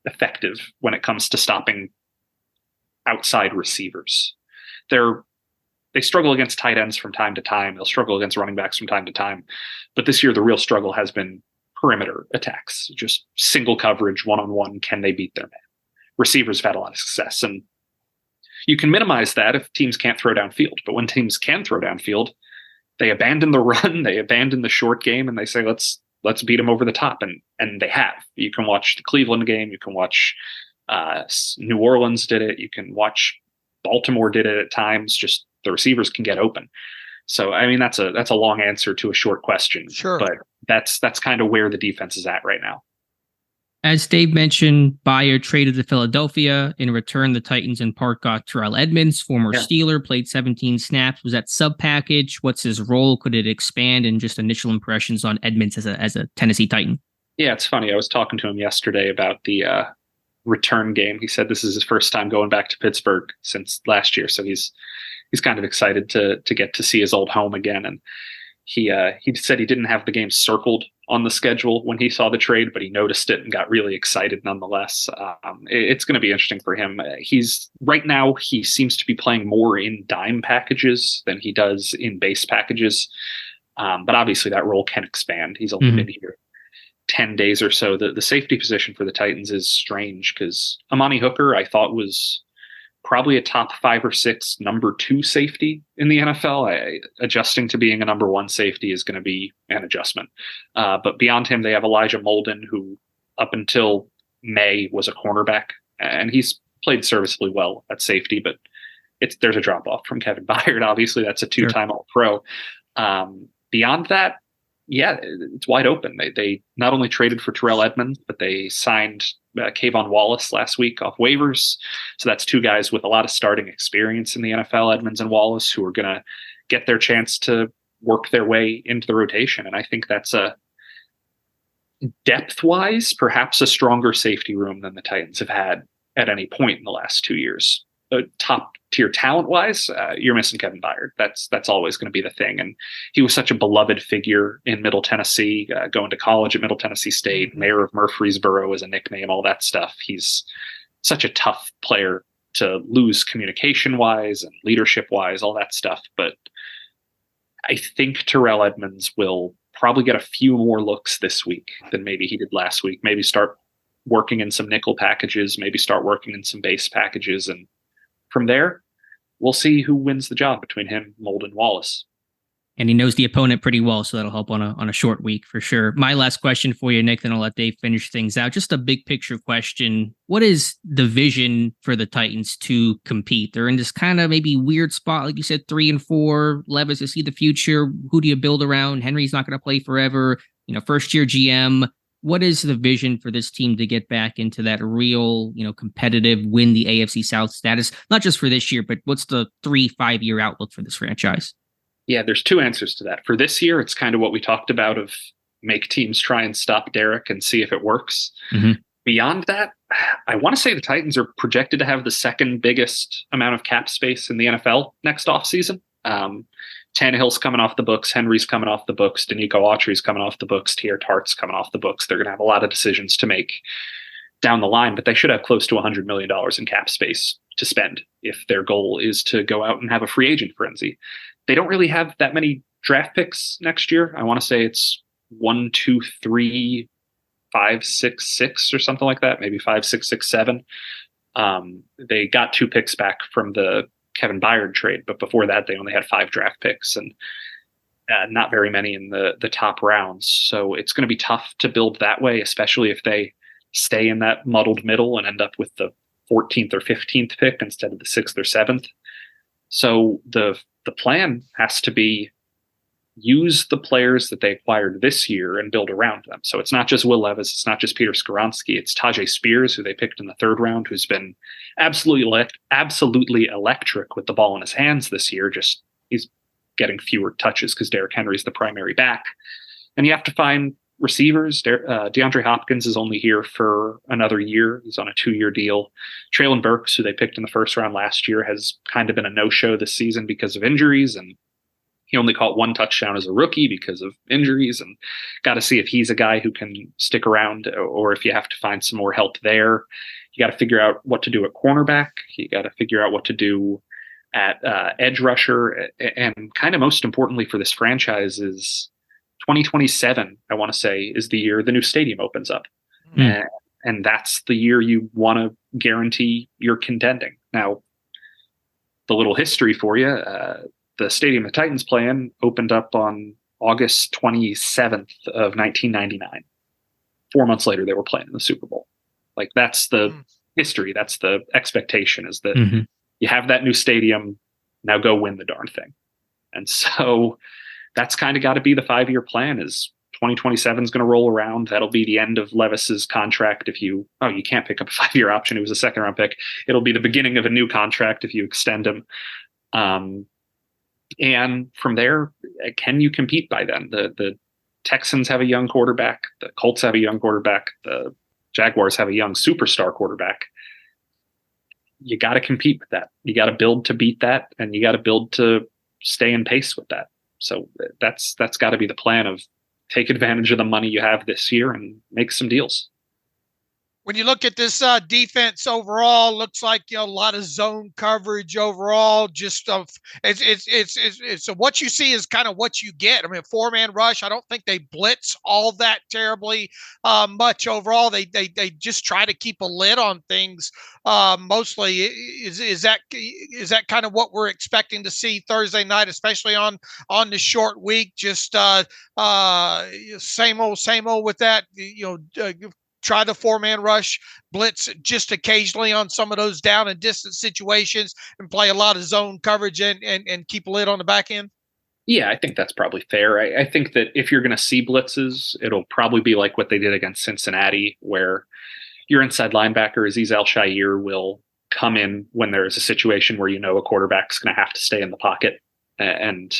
effective when it comes to stopping outside receivers. They struggle against tight ends from time to time. They'll struggle against running backs from time to time. But this year, the real struggle has been perimeter attacks, just single coverage, one-on-one. Can they beat their man? Receivers have had a lot of success. And you can minimize that if teams can't throw downfield. But when teams can throw downfield, they abandon the run, they abandon the short game, and they say, let's beat them over the top. And they have. You can watch the Cleveland game. You can watch New Orleans did it. You can watch Baltimore did it at times. Just the receivers can get open. So, I mean, that's a long answer to a short question. Sure. But that's kind of where the defense is at right now. As Dave mentioned, Byard traded to Philadelphia. In return, the Titans in part got Terrell Edmunds, former Steeler, played 17 snaps. Was that sub package? What's his role? Could it expand? And just initial impressions on Edmunds as a Tennessee Titan. Yeah, it's funny. I was talking to him yesterday about the return game. He said this is his first time going back to Pittsburgh since last year, so he's kind of excited to get to see his old home again. And he said he didn't have the game circled on the schedule when he saw the trade, but he noticed it and got really excited nonetheless. It's going to be interesting for him. Right now he seems to be playing more in dime packages than he does in base packages, but obviously that role can expand. He's only been here 10 days or so. The safety position for the Titans is strange because Amani Hooker, I thought, was probably a top 5 or 6 number 2 safety in the NFL. Adjusting to being a number 1 safety is going to be an adjustment. But beyond him, they have Elijah Molden, who up until May was a cornerback, and he's played serviceably well at safety, but there's a drop off from Kevin Byard. Obviously, that's a 2-time All-Pro. Beyond that, yeah, it's wide open. They not only traded for Terrell Edmunds, but they signed Kayvon Wallace last week off waivers. So that's 2 guys with a lot of starting experience in the NFL, Edmunds and Wallace, who are going to get their chance to work their way into the rotation. And I think that's depth-wise, perhaps a stronger safety room than the Titans have had at any point in the last 2 years. Top-tier talent-wise, you're missing Kevin Byard. That's always going to be the thing. And he was such a beloved figure in Middle Tennessee, going to college at Middle Tennessee State, mayor of Murfreesboro as a nickname, all that stuff. He's such a tough player to lose communication-wise and leadership-wise, all that stuff. But I think Terrell Edmunds will probably get a few more looks this week than maybe he did last week. Maybe start working in some nickel packages, maybe start working in some base packages. And from there, we'll see who wins the job between him, Mold, and Wallace. And he knows the opponent pretty well, so that'll help on a short week for sure. My last question for you, Nick, then I'll let Dave finish things out. Just a big picture question. What is the vision for the Titans to compete? They're in this kind of maybe weird spot, like you said, 3-4. Levis, you see the future. Who do you build around? Henry's not going to play forever. First year GM. What is the vision for this team to get back into that real, competitive, win the AFC South status? Not just for this year, but what's the 3-5 year outlook for this franchise? Yeah, there's two answers to that. For this year, it's kind of what we talked about of make teams try and stop Derek and see if it works. Mm-hmm. Beyond that, I want to say the Titans are projected to have the second biggest amount of cap space in the NFL next offseason. Tannehill's coming off the books. Henry's coming off the books. Danico Autry's coming off the books. Tier Tart's coming off the books. They're going to have a lot of decisions to make down the line, but they should have close to $100 million in cap space to spend if their goal is to go out and have a free agent frenzy. They don't really have that many draft picks next year. I want to say it's 1, 2, 3, 5, 6, 6 or something like that. Maybe 5, 6, 6, 7. They got 2 picks back from the Kevin Byard trade, but before that they only had 5 draft picks and not very many in the top rounds. So it's going to be tough to build that way, especially if they stay in that muddled middle and end up with the 14th or 15th pick instead of the 6th or 7th. So the plan has to be use the players that they acquired this year and build around them. So it's not just Will Levis, it's not just Peter Skoronski, it's Tajay Spears, who they picked in the 3rd round, who's been absolutely electric with the ball in his hands this year. Just he's getting fewer touches because Derrick Henry's the primary back. And you have to find receivers. DeAndre Hopkins is only here for another year. He's on a 2-year deal. Traylon Burks, who they picked in the 1st round last year, has kind of been a no-show this season because of injuries, and he only caught 1 touchdown as a rookie because of injuries, and got to see if he's a guy who can stick around or if you have to find some more help there. You got to figure out what to do at cornerback. You got to figure out what to do at edge rusher. And kind of most importantly for this franchise is 2027, I want to say, is the year the new stadium opens up. And that's the year you want to guarantee you're contending. Now, the little history for you, the stadium the Titans play in opened up on August 27th of 1999. 4 months later, they were playing in the Super Bowl. Like, that's the history. That's the expectation, is that you have that new stadium, now go win the darn thing. And so that's kind of got to be the 5-year plan. Is 2027 is going to roll around. That'll be the end of Levis's contract. You can't pick up a 5-year option. It was a 2nd round pick. It'll be the beginning of a new contract if you extend him. And from there, can you compete by then? The Texans have a young quarterback. The Colts have a young quarterback. The Jaguars have a young superstar quarterback. You got to compete with that. You got to build to beat that, and you got to build to stay in pace with that. So that's got to be the plan, of take advantage of the money you have this year and make some deals. When you look at this defense overall, looks like a lot of zone coverage overall. Just it's so what you see is kind of what you get. I mean, 4-man rush. I don't think they blitz all that terribly much overall. They just try to keep a lid on things. Mostly, is that kind of what we're expecting to see Thursday night, especially on the short week? Just same old with that. Try the 4-man rush, blitz just occasionally on some of those down and distance situations, and play a lot of zone coverage and keep a lid on the back end? Yeah, I think that's probably fair. I think that if you're going to see blitzes, it'll probably be like what they did against Cincinnati, where your inside linebacker, Azeez Al-Shaair, will come in when there is a situation where a quarterback's going to have to stay in the pocket. And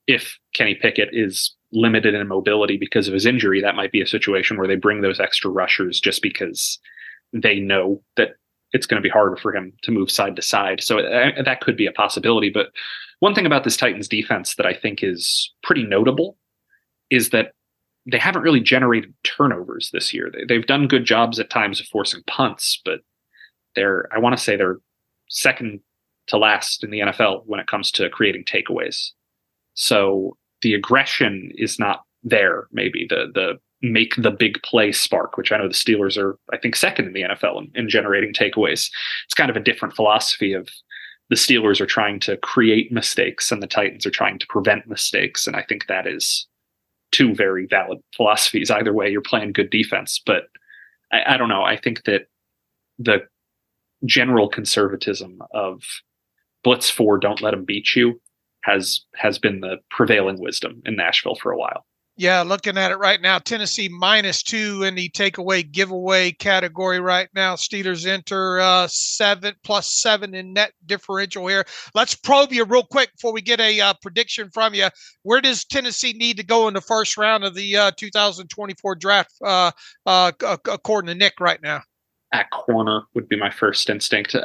if Kenny Pickett is limited in mobility because of his injury, that might be a situation where they bring those extra rushers just because they know that it's going to be harder for him to move side to side. So that could be a possibility. But one thing about this Titans defense that I think is pretty notable is that they haven't really generated turnovers this year. They've done good jobs at times of forcing punts, but I want to say they're second to last in the NFL when it comes to creating takeaways. So the aggression is not there. Maybe the make the big play spark, which I know the Steelers are, I think, second in the NFL in generating takeaways. It's kind of a different philosophy of the Steelers are trying to create mistakes and the Titans are trying to prevent mistakes. And I think that is two very valid philosophies. Either way, you're playing good defense. But I don't know. I think that the general conservatism of blitz 4, don't let them beat you, has been the prevailing wisdom in Nashville for a while. Yeah, looking at it right now, Tennessee -2 in the takeaway giveaway category right now. Steelers enter +7 in net differential here. Let's probe you real quick before we get a prediction from you. Where does Tennessee need to go in the first round of the 2024 draft, according to Nick right now? At corner would be my first instinct.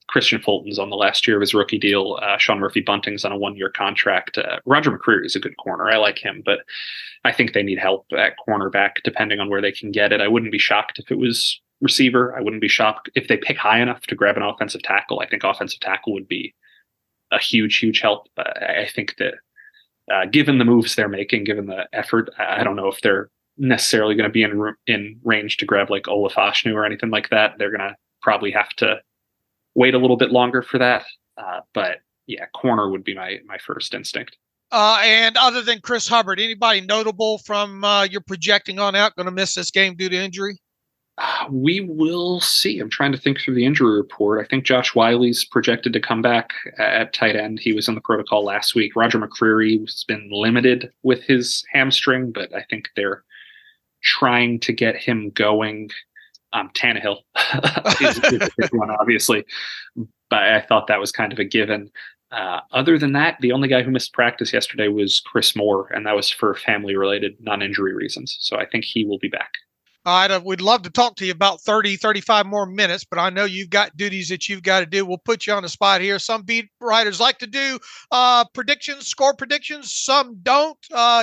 Christian Fulton's on the last year of his rookie deal. Sean Murphy-Bunting's on a 1-year contract. Roger McCreary is a good corner. I like him, but I think they need help at cornerback depending on where they can get it. I wouldn't be shocked if it was receiver. I wouldn't be shocked if they pick high enough to grab an offensive tackle. I think offensive tackle would be a huge, huge help. I think that given the moves they're making, given the effort, I don't know if they're necessarily going to be in range to grab like Olaf Ashnu or anything like that. They're going to probably have to wait a little bit longer for that. But yeah, corner would be my first instinct. And other than Chris Hubbard, anybody notable from you're projecting on out going to miss this game due to injury? We will see. I'm trying to think through the injury report. I think Josh Wiley's projected to come back at tight end. He was in the protocol last week. Roger McCreary has been limited with his hamstring, but I think they're trying to get him going. Tannehill is a big one, obviously, but I thought that was kind of a given. Other than that, the only guy who missed practice yesterday was Chris Moore, and that was for family-related, non-injury reasons. So I think he will be back. All right, we'd love to talk to you about 30, 35 more minutes, but I know you've got duties that you've got to do. We'll put you on the spot here. Some beat writers like to do predictions, score predictions. Some don't.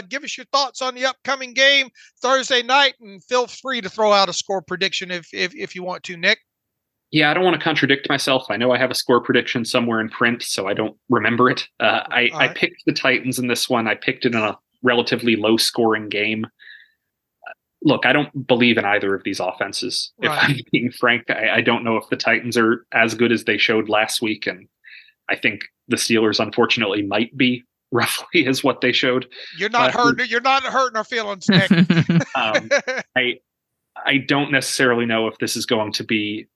Give us your thoughts on the upcoming game Thursday night, and feel free to throw out a score prediction if you want to, Nick. Yeah, I don't want to contradict myself. I know I have a score prediction somewhere in print, so I don't remember it. I picked the Titans in this one. I picked it in a relatively low-scoring game. Look, I don't believe in either of these offenses. Right. If I'm being frank, I don't know if the Titans are as good as they showed last week, and I think the Steelers, unfortunately, might be roughly as what they showed. You're not hurting our feelings, Nick. I don't necessarily know if this is going to be.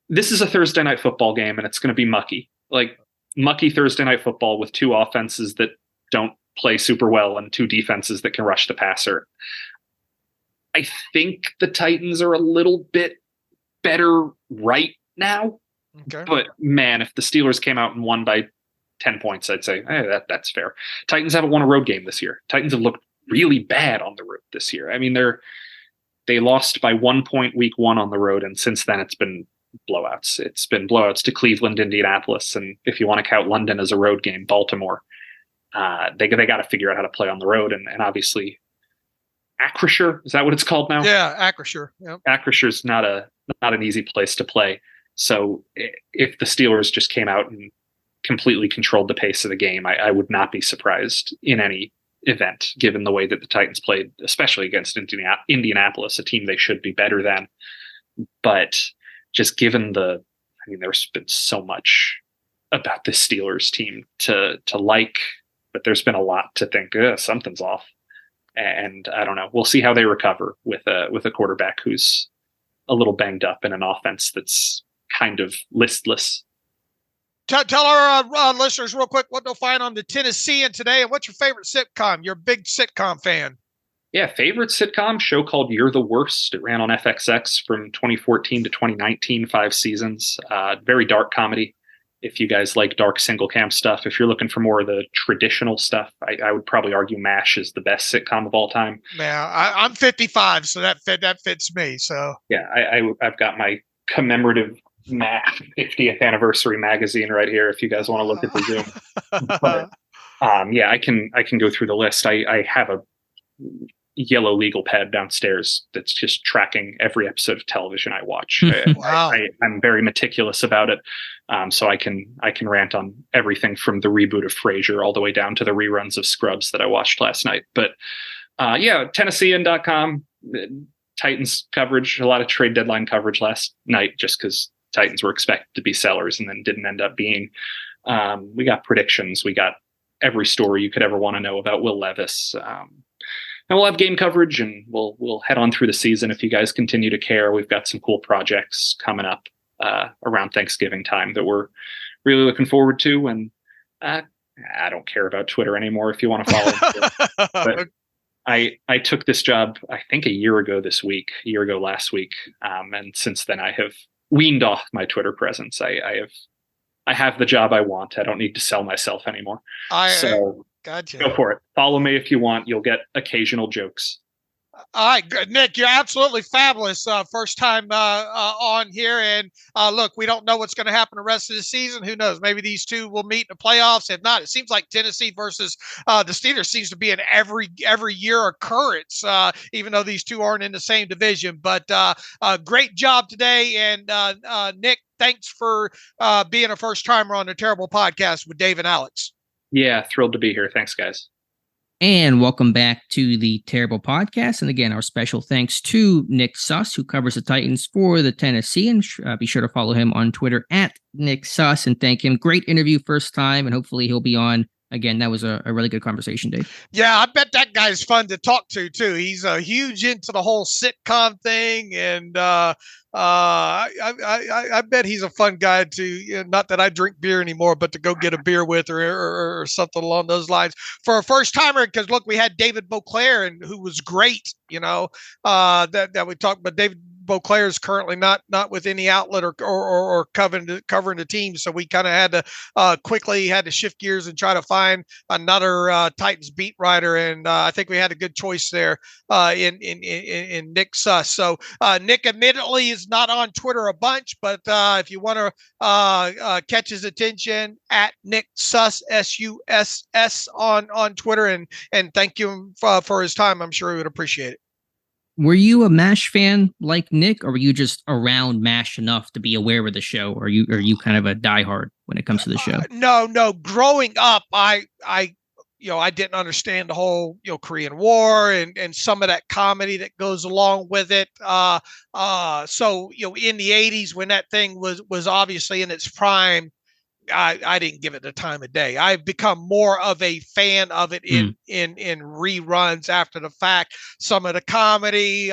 This is a Thursday night football game, and it's going to be mucky, like mucky Thursday night football with two offenses that don't play super well and two defenses that can rush the passer. I think the Titans are a little bit better right now. Okay. But man, if the Steelers came out and won by 10 points, I'd say that's fair. Titans haven't won a road game this year. Titans have looked really bad on the road this year. I mean, they lost by 1 point week 1 on the road, and since then it's been blowouts. It's been blowouts to Cleveland, Indianapolis, and if you want to count London as a road game, Baltimore. They got to figure out how to play on the road, and obviously Acrisure, is that what it's called now? Yeah, Acrisure. Yep. Acrisure not an easy place to play. So if the Steelers just came out and completely controlled the pace of the game, I would not be surprised in any event, given the way that the Titans played, especially against Indianapolis, a team they should be better than. But just given there's been so much about the Steelers team to like, but there's been a lot to think something's off. And I don't know. We'll see how they recover with a quarterback who's a little banged up in an offense that's kind of listless. Tell our listeners real quick what they'll find on the Tennessean today, and what's your favorite sitcom? You're a big sitcom fan. Yeah, favorite sitcom show called You're the Worst. It ran on FXX from 2014 to 2019, 5 seasons. Very dark comedy. If you guys like dark single cam stuff, if you're looking for more of the traditional stuff, I would probably argue MASH is the best sitcom of all time. Yeah, I'm 55, so that fits me. So yeah, I've got my commemorative MASH 50th anniversary magazine right here. If you guys want to look at the Zoom, but, yeah, I can go through the list. I have a yellow legal pad downstairs that's just tracking every episode of television I watch. Wow. I'm very meticulous about it. So I can rant on everything from the reboot of Frasier all the way down to the reruns of Scrubs that I watched last night. But Tennessean.com. Titans coverage, a lot of trade deadline coverage last night, just because Titans were expected to be sellers and then didn't end up being. We got predictions. We got every story you could ever want to know about Will Levis. And we'll have game coverage, and we'll head on through the season if you guys continue to care. We've got some cool projects coming up around Thanksgiving time that we're really looking forward to. And I don't care about Twitter anymore if you want to follow. But I took this job, I think, a year ago last week. And since then I have weaned off my Twitter presence. I have the job I want. I don't need to sell myself anymore. Gotcha. Go for it. Follow me if you want. You'll get occasional jokes. All right, good. Nick, you're absolutely fabulous. First time on here. And look, we don't know what's going to happen the rest of the season. Who knows? Maybe these two will meet in the playoffs. If not, it seems like Tennessee versus the Steelers seems to be an every year occurrence, even though these two aren't in the same division. But great job today. And Nick, thanks for being a first timer on the Terrible Podcast with Dave and Alex. Yeah, thrilled to be here. Thanks, guys. And welcome back to the Terrible Podcast. And again, our special thanks to Nick Suss, who covers the Titans for the Tennessean. Be sure to follow him on Twitter at Nick Suss and thank him. Great interview first time, and hopefully he'll be on again. That was a really good conversation, Dave. Yeah, I bet that guy's fun to talk to, too. He's huge into the whole sitcom thing, and I bet he's a fun guy to, not that I drink beer anymore, but to go get a beer with or something along those lines for a first timer. Because look, we had David Beauclair, and who was great, that we talked about. David Beauclair is currently not with any outlet or covering the team, so we kind of had to quickly shift gears and try to find another Titans beat writer, and I think we had a good choice there in Nick Suss. So Nick admittedly is not on Twitter a bunch, but if you want to catch his attention, at Nick Suss, SUSS on Twitter, and thank you for his time. I'm sure he would appreciate it. Were you a MASH fan like Nick, or were you just around MASH enough to be aware of the show? Or are you kind of a diehard when it comes to the show? No. Growing up, I didn't understand the whole, Korean War and some of that comedy that goes along with it. So, in the 80s, when that thing was obviously in its prime, I didn't give it the time of day. I've become more of a fan of it in reruns after the fact. Some of the comedy,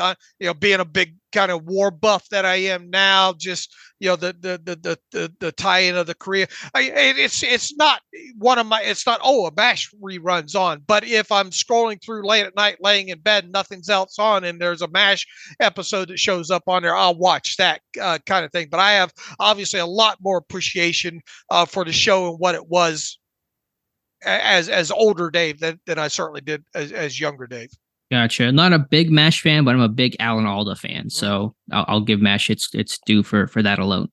being a big kind of war buff that I am now, just the tie-in of the Korea. It's not a MASH reruns on, but if I'm scrolling through late at night, laying in bed, nothing's else on, and there's a MASH episode that shows up on there, I'll watch that kind of thing. But I have obviously a lot more appreciation for the show and what it was as older Dave than I certainly did as younger Dave. Gotcha. Not a big MASH fan, but I'm a big Alan Alda fan. So I'll give MASH its due for that alone.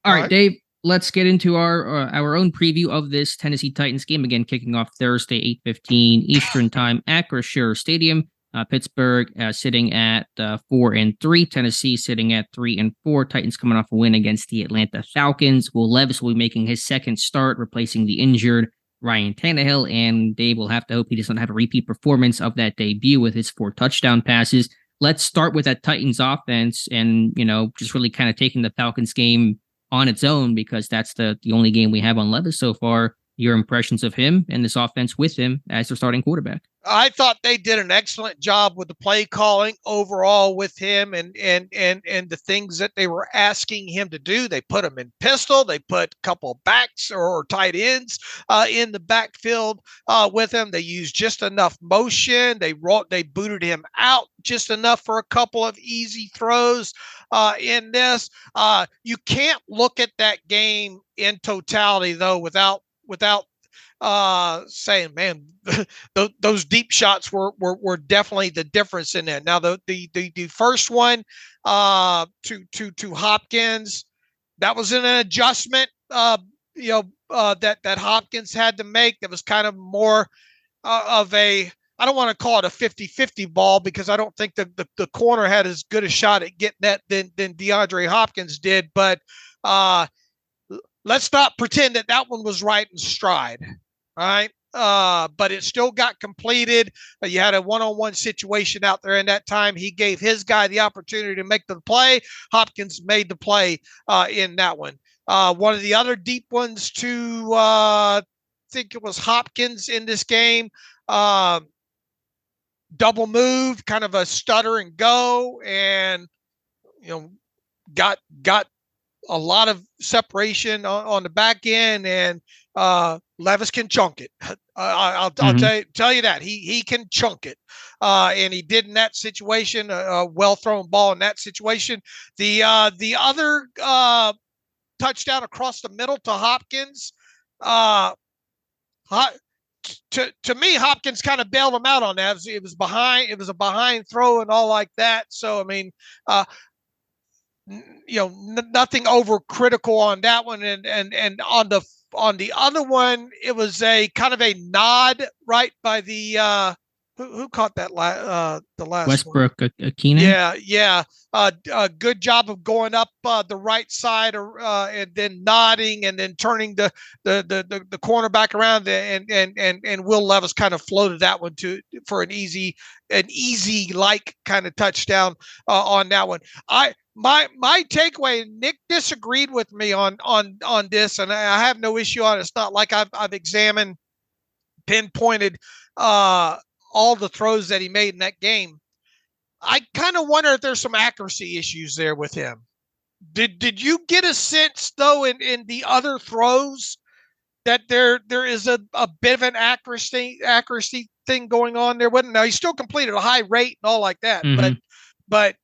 All right, Dave, let's get into our own preview of this Tennessee Titans game. Again, kicking off Thursday, 8:15 Eastern time at Acrisure Stadium. Pittsburgh sitting at 4-3. Tennessee sitting at 3-4. Titans coming off a win against the Atlanta Falcons. Will Levis will be making his second start, replacing the injured Ryan Tannehill, and Dave will have to hope he doesn't have a repeat performance of that debut with his 4 touchdown passes. Let's start with that Titans offense and, just really kind of taking the Falcons game on its own, because that's the only game we have on Levis so far. Your impressions of him and this offense with him as their starting quarterback. I thought they did an excellent job with the play calling overall with him and the things that they were asking him to do. They put him in pistol. They put a couple backs or tight ends in the backfield with him. They used just enough motion. They booted him out just enough for a couple of easy throws in this. You can't look at that game in totality though without saying, man, those deep shots were definitely the difference in that. Now the first one to Hopkins, that was an adjustment that Hopkins had to make. That was kind of more of a, I don't want to call it a 50-50 ball, because I don't think that the corner had as good a shot at getting that than DeAndre Hopkins did, but let's not pretend that one was right in stride. All right. but it still got completed. You had a one-on-one situation out there in that time. He gave his guy the opportunity to make the play. Hopkins made the play in that one. One of the other deep ones to I think it was Hopkins in this game. Double move, kind of a stutter and go, and got a lot of separation on the back end, and Levis can chunk it. I'll tell you that he can chunk it, and he did in that situation. A well thrown ball in that situation. The other touchdown across the middle to Hopkins. To me, Hopkins kind of bailed him out on that. It was behind. It was a behind throw and all like that. So I mean, nothing overcritical on that one. And on the other one, it was a kind of a nod right by the who caught that the last Westbrook Akina. Yeah. Good job of going up the right side, and then nodding, and then turning the cornerback around, and Will Levis kind of floated that one for an easy like kind of touchdown on that one. My takeaway, Nick disagreed with me on this, and I have no issue on it. It's not like I've examined, pinpointed all the throws that he made in that game. I kind of wonder if there's some accuracy issues there with him. Did you get a sense though in the other throws that there is a bit of an accuracy thing going on there? Now he still completed a high rate and all like that, but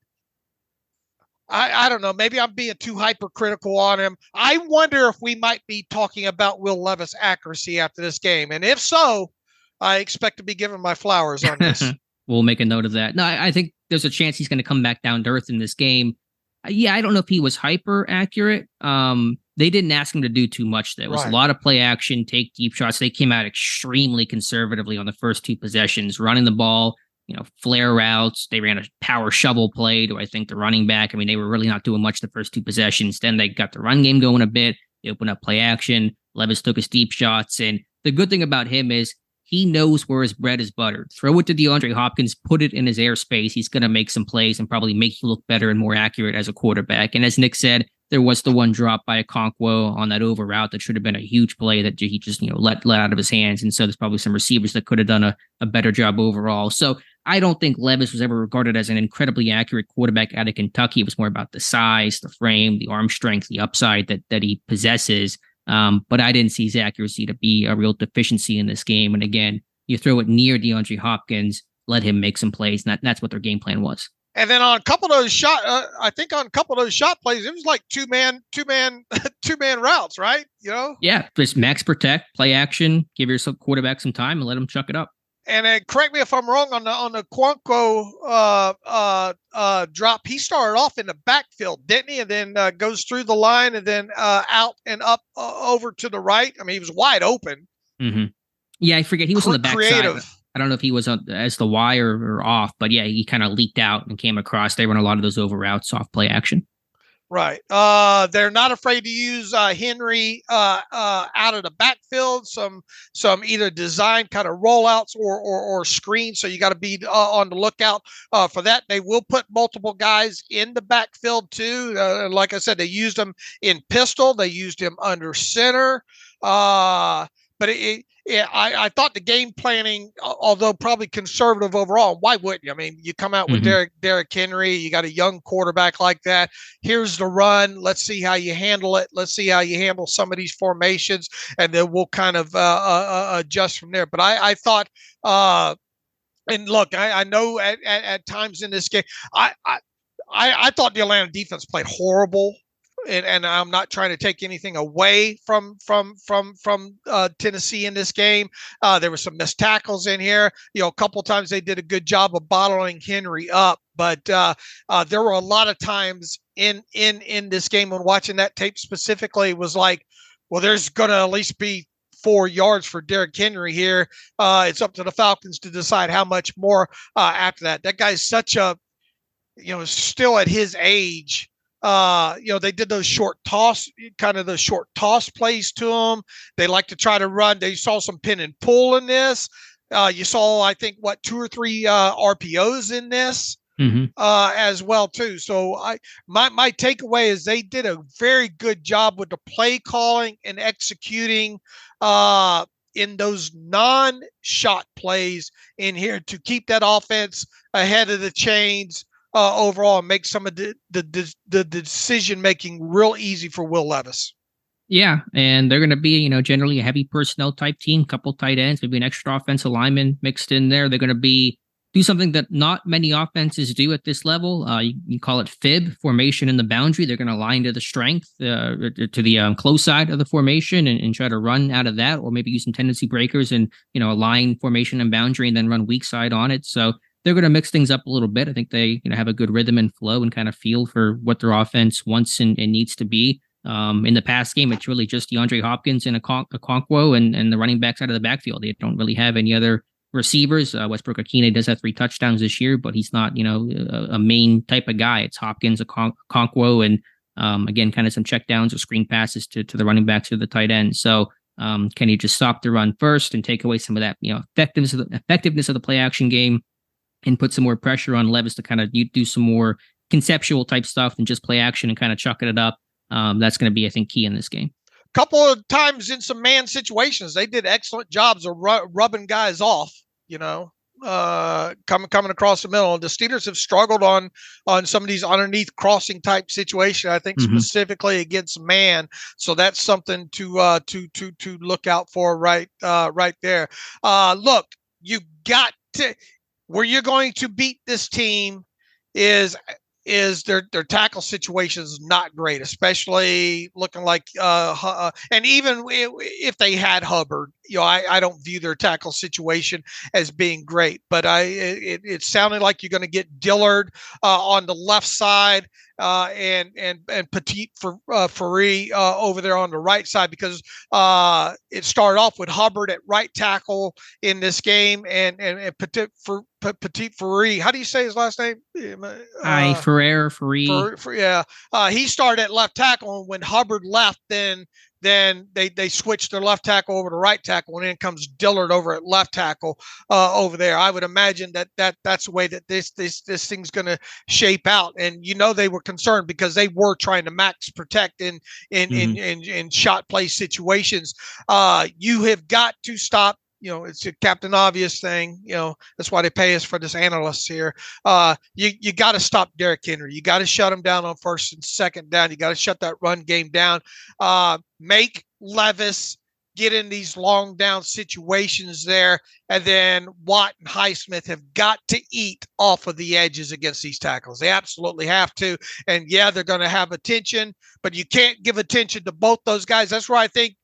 I don't know. Maybe I'm being too hypercritical on him. I wonder if we might be talking about Will Levis' accuracy after this game, and if so, I expect to be given my flowers on this. We'll make a note of that. No, I think there's a chance he's going to come back down to earth in this game. Yeah, I don't know if he was hyper accurate. They didn't ask him to do too much. There was a lot of play action, take deep shots. They came out extremely conservatively on the first two possessions, running the ball, flare routes. They ran a power shovel play to, I think, the running back. I mean, they were really not doing much the first two possessions. Then they got the run game going a bit. They opened up play action. Levis took his deep shots. And the good thing about him is he knows where his bread is buttered. Throw it to DeAndre Hopkins, put it in his airspace. He's going to make some plays and probably make you look better and more accurate as a quarterback. And as Nick said, there was the one drop by Okonkwo on that over route that should have been a huge play that he just let out of his hands. And so there's probably some receivers that could have done a better job overall. So I don't think Levis was ever regarded as an incredibly accurate quarterback out of Kentucky. It was more about the size, the frame, the arm strength, the upside that he possesses. But I didn't see his accuracy to be a real deficiency in this game. And again, you throw it near DeAndre Hopkins, let him make some plays. And that's what their game plan was. And then on a couple of those shot plays, it was like two man routes, right? Yeah, just max protect, play action, give your quarterback some time and let him chuck it up. And then correct me if I'm wrong on the Okonkwo drop. He started off in the backfield, didn't he? And then goes through the line and then out and up over to the right. I mean, he was wide open. Mm-hmm. Yeah, I forget. He was on the backside. I don't know if he was as the Y or off, but yeah, he kind of leaked out and came across. They run a lot of those over routes, soft play action. Right. They're not afraid to use Henry out of the backfield. Some either design kind of rollouts or screens. So you got to be on the lookout for that. They will put multiple guys in the backfield too. Like I said, they used them in pistol. They used him under center. But I thought the game planning, although probably conservative overall, why wouldn't you? I mean, you come out with Derrick Henry, you got a young quarterback like that. Here's the run. Let's see how you handle it. Let's see how you handle some of these formations, and then we'll kind of adjust from there. But I thought, and look, I know at times in this game, I thought the Atlanta defense played horrible. And I'm not trying to take anything away from Tennessee in this game. There were some missed tackles in here. A couple times they did a good job of bottling Henry up, but there were a lot of times in this game when watching that tape specifically, it was like, well, there's going to at least be 4 yards for Derrick Henry here. It's up to the Falcons to decide how much more after that. That guy's such a, still at his age, They did those short toss plays to them. They like to try to run. They saw some pin and pull in this. You saw, I think, 2 or 3 RPOs in this as well too. So my takeaway is they did a very good job with the play calling and executing in those non-shot plays in here to keep that offense ahead of the chains overall and make some of the decision making real easy for Will Levis. Yeah, and they're going to be, generally a heavy personnel type team, couple tight ends, maybe an extra offensive lineman mixed in there. They're going to do something that not many offenses do at this level. You call it fib, formation in the boundary. They're going to line to the strength, to the close side of the formation and try to run out of that, or maybe use some tendency breakers and, align formation and boundary and then run weak side on it. So they're going to mix things up a little bit. I think they have a good rhythm and flow and kind of feel for what their offense wants and needs to be. In the past game, it's really just DeAndre Hopkins and Okonkwo and the running backs out of the backfield. They don't really have any other receivers. Westbrook Akine does have 3 touchdowns this year, but he's not, a main type of guy. It's Hopkins, Okonkwo, and again, kind of some checkdowns or screen passes to the running backs or the tight end. So can you just stop the run first and take away some of that, effectiveness of the play action game and put some more pressure on Levis to kind of do some more conceptual type stuff than just play action and kind of chucking it up. That's going to be, I think, key in this game. Couple of times in some man situations, they did excellent jobs of rubbing guys off, coming across the middle. The Steelers have struggled on some of these underneath crossing type situations, I think specifically against man. So that's something to look out for right there. Look, you got to, where you're going to beat this team is their tackle situation is not great, especially looking like and even if they had Hubbard, I don't view their tackle situation as being great, but it sounded like you're going to get Dillard on the left side and Petit Ferry over there on the right side, because it started off with Hubbard at right tackle in this game and Petit Ferry. How do you say his last name? Ferrer. Yeah. He started at left tackle, and when Hubbard left, then they switched their left tackle over to right tackle, and then comes Dillard over at left tackle over there. I would imagine that's the way that this thing's going to shape out. And they were concerned because they were trying to max protect in shot play situations. You have got to stop. It's a Captain Obvious thing. That's why they pay us for this analyst here. You got to stop Derrick Henry. You got to shut him down on first and second down. You got to shut that run game down. Make Levis get in these long down situations there. And then Watt and Highsmith have got to eat off of the edges against these tackles. They absolutely have to. And yeah, they're going to have attention, but you can't give attention to both those guys. That's where I think,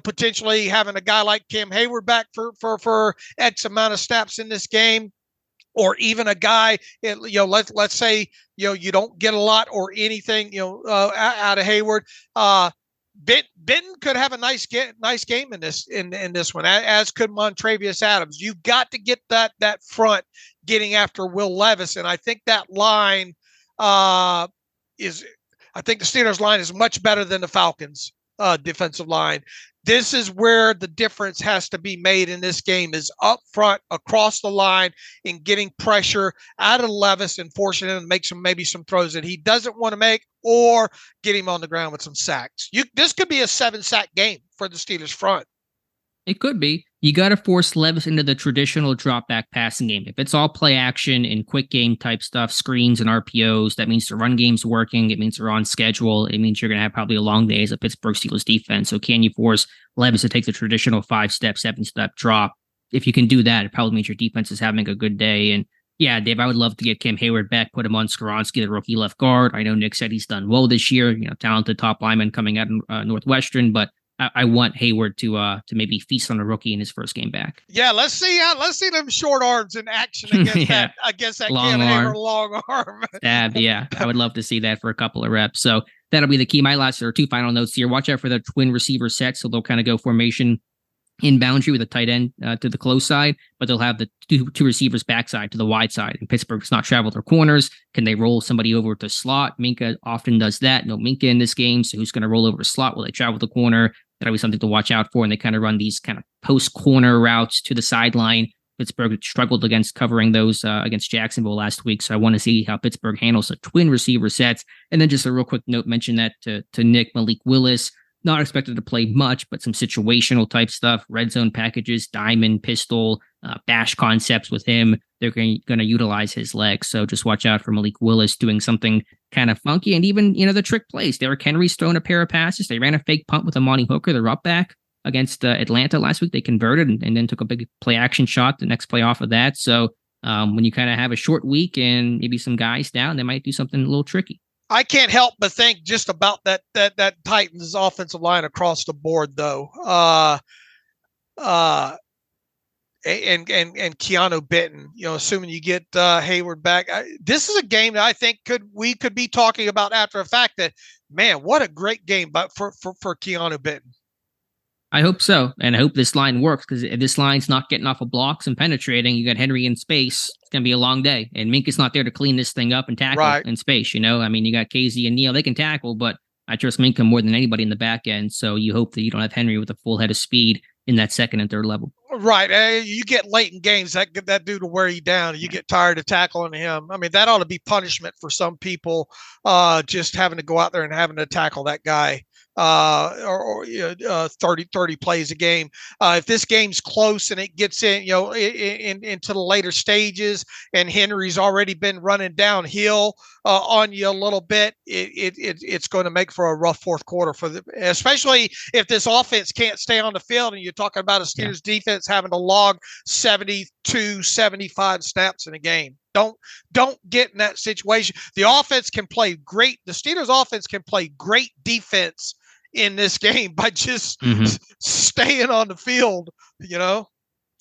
potentially having a guy like Cam Heyward back for X amount of snaps in this game, or even a guy, let's say, you don't get a lot or anything, out of Heyward. Benton could have a nice game in this one, as could Montravius Adams. You've got to get that front getting after Will Levis, and I think that line I think the Steelers line is much better than the Falcons defensive line. This is where the difference has to be made in this game, is up front across the line and getting pressure out of Levis and forcing him to make maybe some throws that he doesn't want to make, or get him on the ground with some sacks. This could be a 7-sack game for the Steelers front. It could be. You got to force Levis into the traditional drop back passing game. If it's all play action and quick game type stuff, screens and RPOs, that means the run game's working. It means they're on schedule. It means you're going to have probably a long day as a Pittsburgh Steelers defense. So can you force Levis to take the traditional 5-step, 7-step drop? If you can do that, it probably means your defense is having a good day. And yeah, Dave, I would love to get Cam Heyward back, put him on Skoronski, the rookie left guard. I know Nick said he's done well this year, talented top lineman coming out of Northwestern, but I want Heyward to maybe feast on a rookie in his first game back. Yeah, let's see them short arms in action against that long Cam arm. Heyward long arm. Stab, yeah, I would love to see that for a couple of reps. So that'll be the key. My last or 2 final notes here. Watch out for the twin receiver set. So they'll kind of go formation in boundary with a tight end to the close side, but they'll have the two receivers backside to the wide side. And Pittsburgh does not travel their corners. Can they roll somebody over to slot? Minkah often does that. No Minkah in this game, so who's going to roll over to slot? Will they travel the corner? That'll be something to watch out for. And they kind of run these kind of post-corner routes to the sideline. Pittsburgh struggled against covering those against Jacksonville last week, so I want to see how Pittsburgh handles the twin receiver sets. And then just a real quick note, mention that to Nick, Malik Willis, not expected to play much, but some situational type stuff, red zone packages, diamond, pistol, bash concepts with him. They're going to utilize his legs. So just watch out for Malik Willis doing something kind of funky. And even, the trick plays. Derrick Henry's thrown a pair of passes. They ran a fake punt with Amani Hooker, the up back, against Atlanta last week. They converted and then took a big play action shot the next play off of that. So when you kind of have a short week and maybe some guys down, they might do something a little tricky. I can't help but think just about that Titans offensive line across the board, though. And Keanu Benton, assuming you get Heyward back, this is a game that I think we could be talking about after a fact. That, man, what a great game, but for Keanu Benton. I hope so, and I hope this line works, because if this line's not getting off of blocks and penetrating, you got Henry in space, it's going to be a long day. And Minkah's not there to clean this thing up and tackle in space, I mean, you got KZ and Neal, they can tackle, but I trust Minkah more than anybody in the back end, so you hope that you don't have Henry with a full head of speed in that second and third level. Right. You get late in games, that dude will wear you down. You get tired of tackling him. I mean, that ought to be punishment for some people, just having to go out there and having to tackle that guy. 30 plays a game. If this game's close and it gets into the later stages and Henry's already been running downhill on you a little bit, it's going to make for a rough fourth quarter especially if this offense can't stay on the field, and you're talking about a Steelers defense having to log 72, 75 snaps in a game. Don't get in that situation. The offense can play great. The Steelers offense can play great defense in this game by just staying on the field,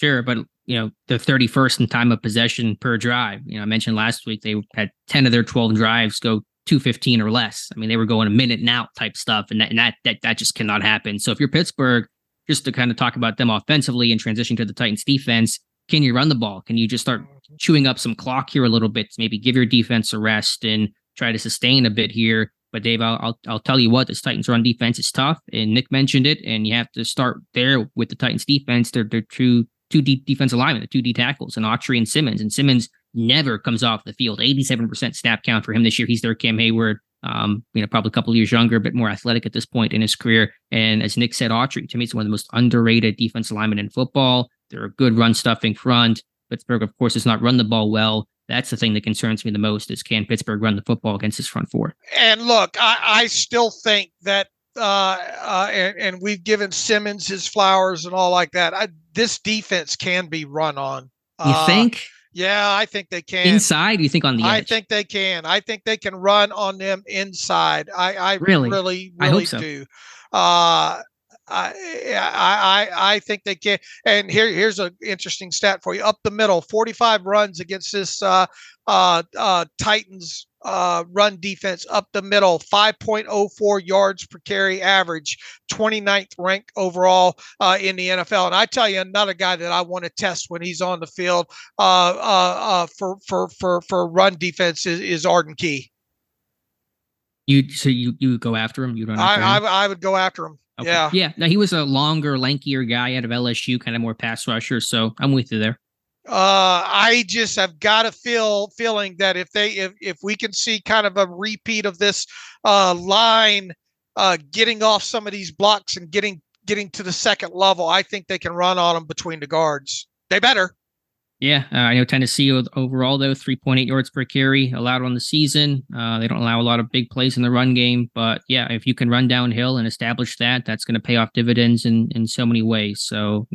Sure, but they're 31st in time of possession per drive. I mentioned last week they had 10 of their 12 drives go 2:15 or less. I mean, they were going a minute and out type stuff, and that just cannot happen. So if you're Pittsburgh, just to kind of talk about them offensively and transition to the Titans defense, can you run the ball? Can you just start chewing up some clock here a little bit? Maybe give your defense a rest and try to sustain a bit here. But Dave, I'll tell you what, this Titans run defense is tough, and Nick mentioned it, and you have to start there with the Titans defense. They're two deep defensive linemen, the 2 D tackles, and Autry and Simmons never comes off the field. 87% snap count for him this year. He's their Cam Heyward, probably a couple of years younger, a bit more athletic at this point in his career. And as Nick said, Autry, to me, is one of the most underrated defensive linemen in football. They're a good run stuffing front. Pittsburgh, of course, does not run the ball well. That's the thing that concerns me the most, is can Pittsburgh run the football against this front four? And look, I still think that, and we've given Simmons his flowers and all like that. This defense can be run on. You think? Yeah, I think they can. Inside? You think on the edge? I think they can. I think they can run on them inside. I really I hope so. do. I think they can. And here's an interesting stat for you. Up the middle, 45 runs against this Titans run defense up the middle, 5.04 yards per carry average, 29th ranked overall in the NFL. And I tell you, another guy that I want to test when he's on the field for run defense is Arden Key. You go after him? You run after him? I would go after him. Okay. Yeah. Now, he was a longer, lankier guy out of LSU, kind of more pass rusher. So I'm with you there. I just have got a feeling that if we can see kind of a repeat of this line getting off some of these blocks and getting to the second level, I think they can run on them between the guards. They better. Yeah, I know Tennessee overall, though, 3.8 yards per carry allowed on the season. They don't allow a lot of big plays in the run game. But, yeah, if you can run downhill and establish that, that's going to pay off dividends in so many ways. So,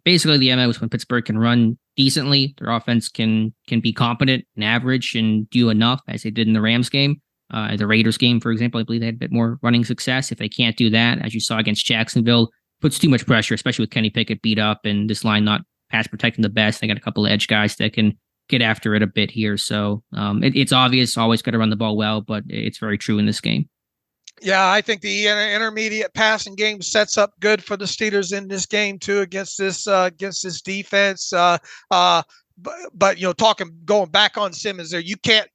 basically the MO is when Pittsburgh can run decently, their offense can be competent and average and do enough, as they did in the Rams game. The Raiders game, for example, I believe they had a bit more running success. If they can't do that, as you saw against Jacksonville, puts too much pressure, especially with Kenny Pickett beat up and this line not pass protecting the best. They got a couple of edge guys that can get after it a bit here. So it's obvious, always got to run the ball well, but it's very true in this game. Yeah, I think the intermediate passing game sets up good for the Steelers in this game too against this defense. But going back on Simmons there, you can't.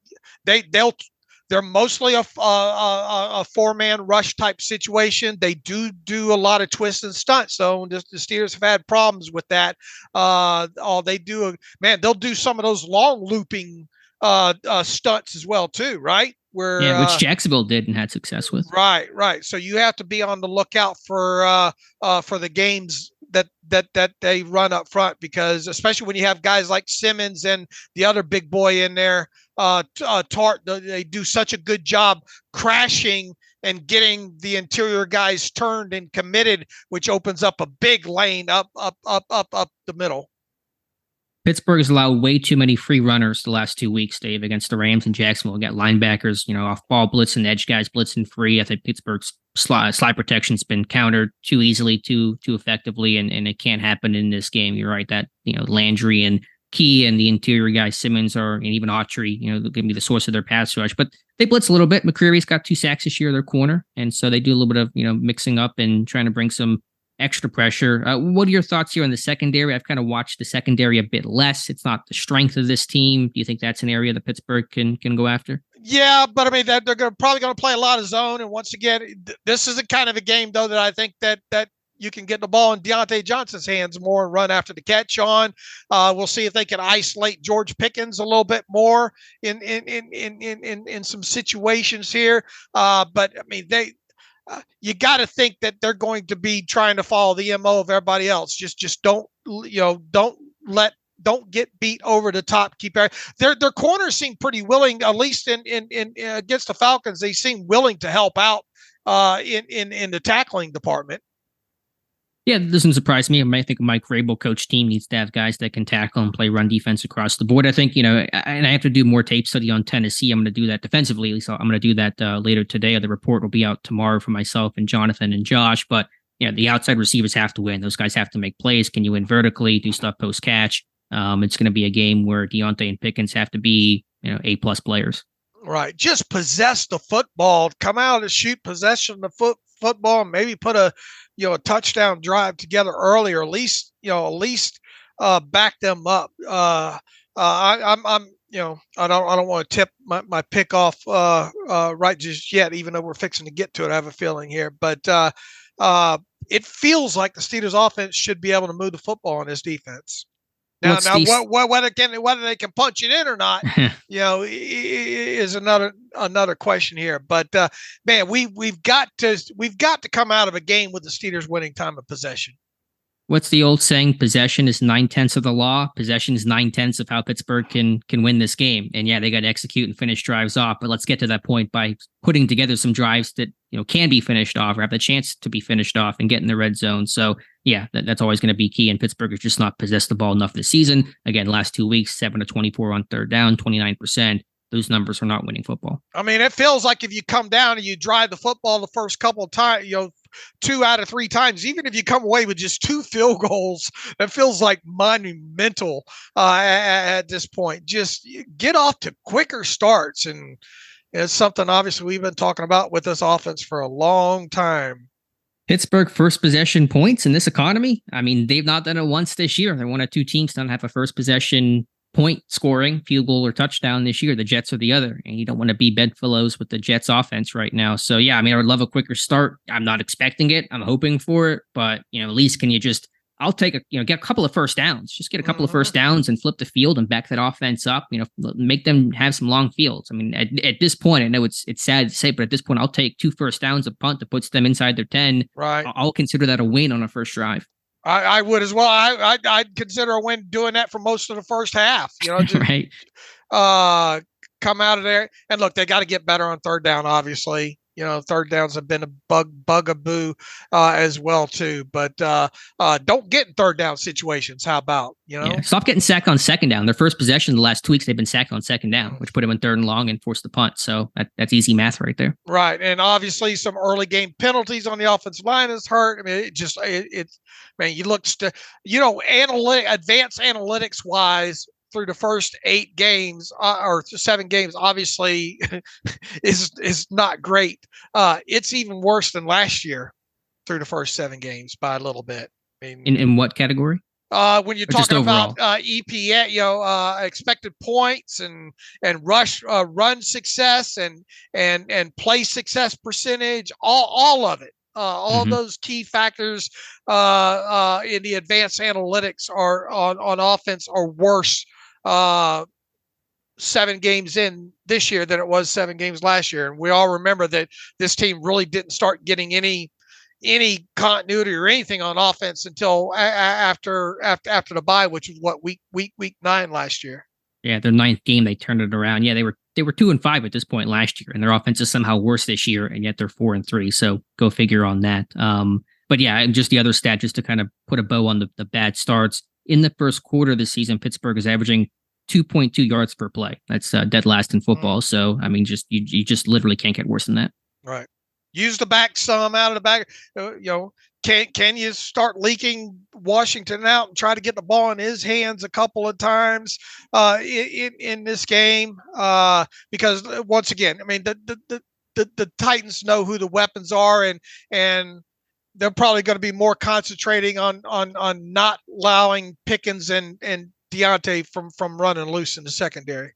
They're mostly a 4-man rush type situation. They do a lot of twists and stunts. So the Steelers have had problems with that. All they do, man, they'll do some of those long looping stunts as well too, right? Which Jacksonville did and had success with. Right. So you have to be on the lookout for the games that they run up front, because especially when you have guys like Simmons and the other big boy in there, Tart, they do such a good job crashing and getting the interior guys turned and committed, which opens up a big lane up the middle. Pittsburgh has allowed way too many free runners the last 2 weeks, Dave, against the Rams and Jacksonville. We got linebackers, off ball blitzing, edge guys blitzing free. I think Pittsburgh's slide protection's been countered too easily, too effectively, and it can't happen in this game. You're right that Landry and Key and the interior guys, Simmons and even Autry, they're going to be the source of their pass rush. But they blitz a little bit. McCreary's got 2 sacks this year, their corner, and so they do a little bit of mixing up and trying to bring some extra pressure. What are your thoughts here on the secondary? I've kind of watched the secondary a bit less. It's not the strength of this team. Do you think that's an area that Pittsburgh can go after? Yeah, but I mean they're probably going to play a lot of zone. And once again, this is a kind of a game though that I think that you can get the ball in Deontay Johnson's hands more and run after the catch on. We'll see if they can isolate George Pickens a little bit more in some situations here. But I mean you got to think that they're going to be trying to follow the MO of everybody else. Just don't get beat over the top. Their corners seem pretty willing, at least in against the Falcons. They seem willing to help out in the tackling department. Yeah, it doesn't surprise me. I think a Mike Vrabel coach team needs to have guys that can tackle and play run defense across the board. I think, and I have to do more tape study on Tennessee. I'm going to do that defensively. At least I'm going to do that later today. The report will be out tomorrow for myself and Jonathan and Josh. But, the outside receivers have to win. Those guys have to make plays. Can you win vertically, do stuff post-catch? It's going to be a game where Deontay and Pickens have to be, A-plus players. Right. Just possess the football. Come out and shoot possession of the football. Maybe put a touchdown drive together early, or at least back them up. I don't want to tip my pick off right just yet, even though we're fixing to get to it. I have a feeling here, but it feels like the Steelers offense should be able to move the football on this defense. Now, whether they can punch it in or not, is another question here. But man, we've got to come out of a game with the Steelers winning time of possession. What's the old saying? Possession is 9/10 of the law. Possession is 9/10 of how Pittsburgh can win this game. And yeah, they got to execute and finish drives off. But let's get to that point by putting together some drives that can be finished off or have the chance to be finished off and get in the red zone. So yeah, that's always going to be key. And Pittsburgh has just not possessed the ball enough this season. Again, last 2 weeks, 7 of 24 on third down, 29%. Those numbers are not winning football. I mean, it feels like if you come down and you drive the football the first couple of times, 2 out of 3 times, even if you come away with just 2 field goals, that feels like monumental at this point. Just get off to quicker starts. And it's something obviously we've been talking about with this offense for a long time. Pittsburgh first possession points in this economy. I mean, they've not done it once this year. They're one of 2 teams to not have a first possession point scoring, field goal or touchdown this year. The Jets are the other, and you don't want to be bedfellows with the Jets offense right now. So yeah, I mean, I would love a quicker start. I'm not expecting it. I'm hoping for it, but at least can you I'll take get a couple of first downs, just get a couple of first downs and flip the field and back that offense up, make them have some long fields. I mean, at this point, I know it's sad to say, but at this point, I'll take 2 first downs, a punt that puts them inside their 10. Right. I'll consider that a win on a first drive. I would as well. I'd consider a win doing that for most of the first half. Just, right. Come out of there and look. They got to get better on third down. Obviously, third downs have been a bugaboo as well too. But don't get in third down situations. How about stop getting sacked on second down. Their first possession the last 2 weeks, they've been sacked on second down, which put them in third and long and forced the punt. So that's easy math right there. Right, and obviously some early game penalties on the offensive line has hurt. I mean, it's man, you look advanced analytics wise. through the first 8 games or 7 games, obviously, is not great. It's even worse than last year through the first 7 games by a little bit. I mean, in what category? When you're talking about EPA, expected points and run success and play success percentage, all of it. All those key factors in the advanced analytics are on offense are worse 7 games in this year than it was 7 games last year. And we all remember that this team really didn't start getting any continuity or anything on offense until after the bye, which was what week 9 last year. Yeah, their 9th game they turned it around. Yeah, they were 2-5 at this point last year, and their offense is somehow worse this year, and yet they're 4-3. So go figure on that. But yeah, and just the other stat, just to kind of put a bow on the bad starts. In the first quarter of the season, Pittsburgh is averaging 2.2 yards per play. That's dead last in football. So I mean, just you just literally can't get worse than that. Right. Use the back some out of the back. Can you start leaking Washington out and try to get the ball in his hands a couple of times in this game? Because once again, I mean, the Titans know who the weapons are, and they're probably going to be more concentrating on not allowing Pickens and Deontay from running loose in the secondary.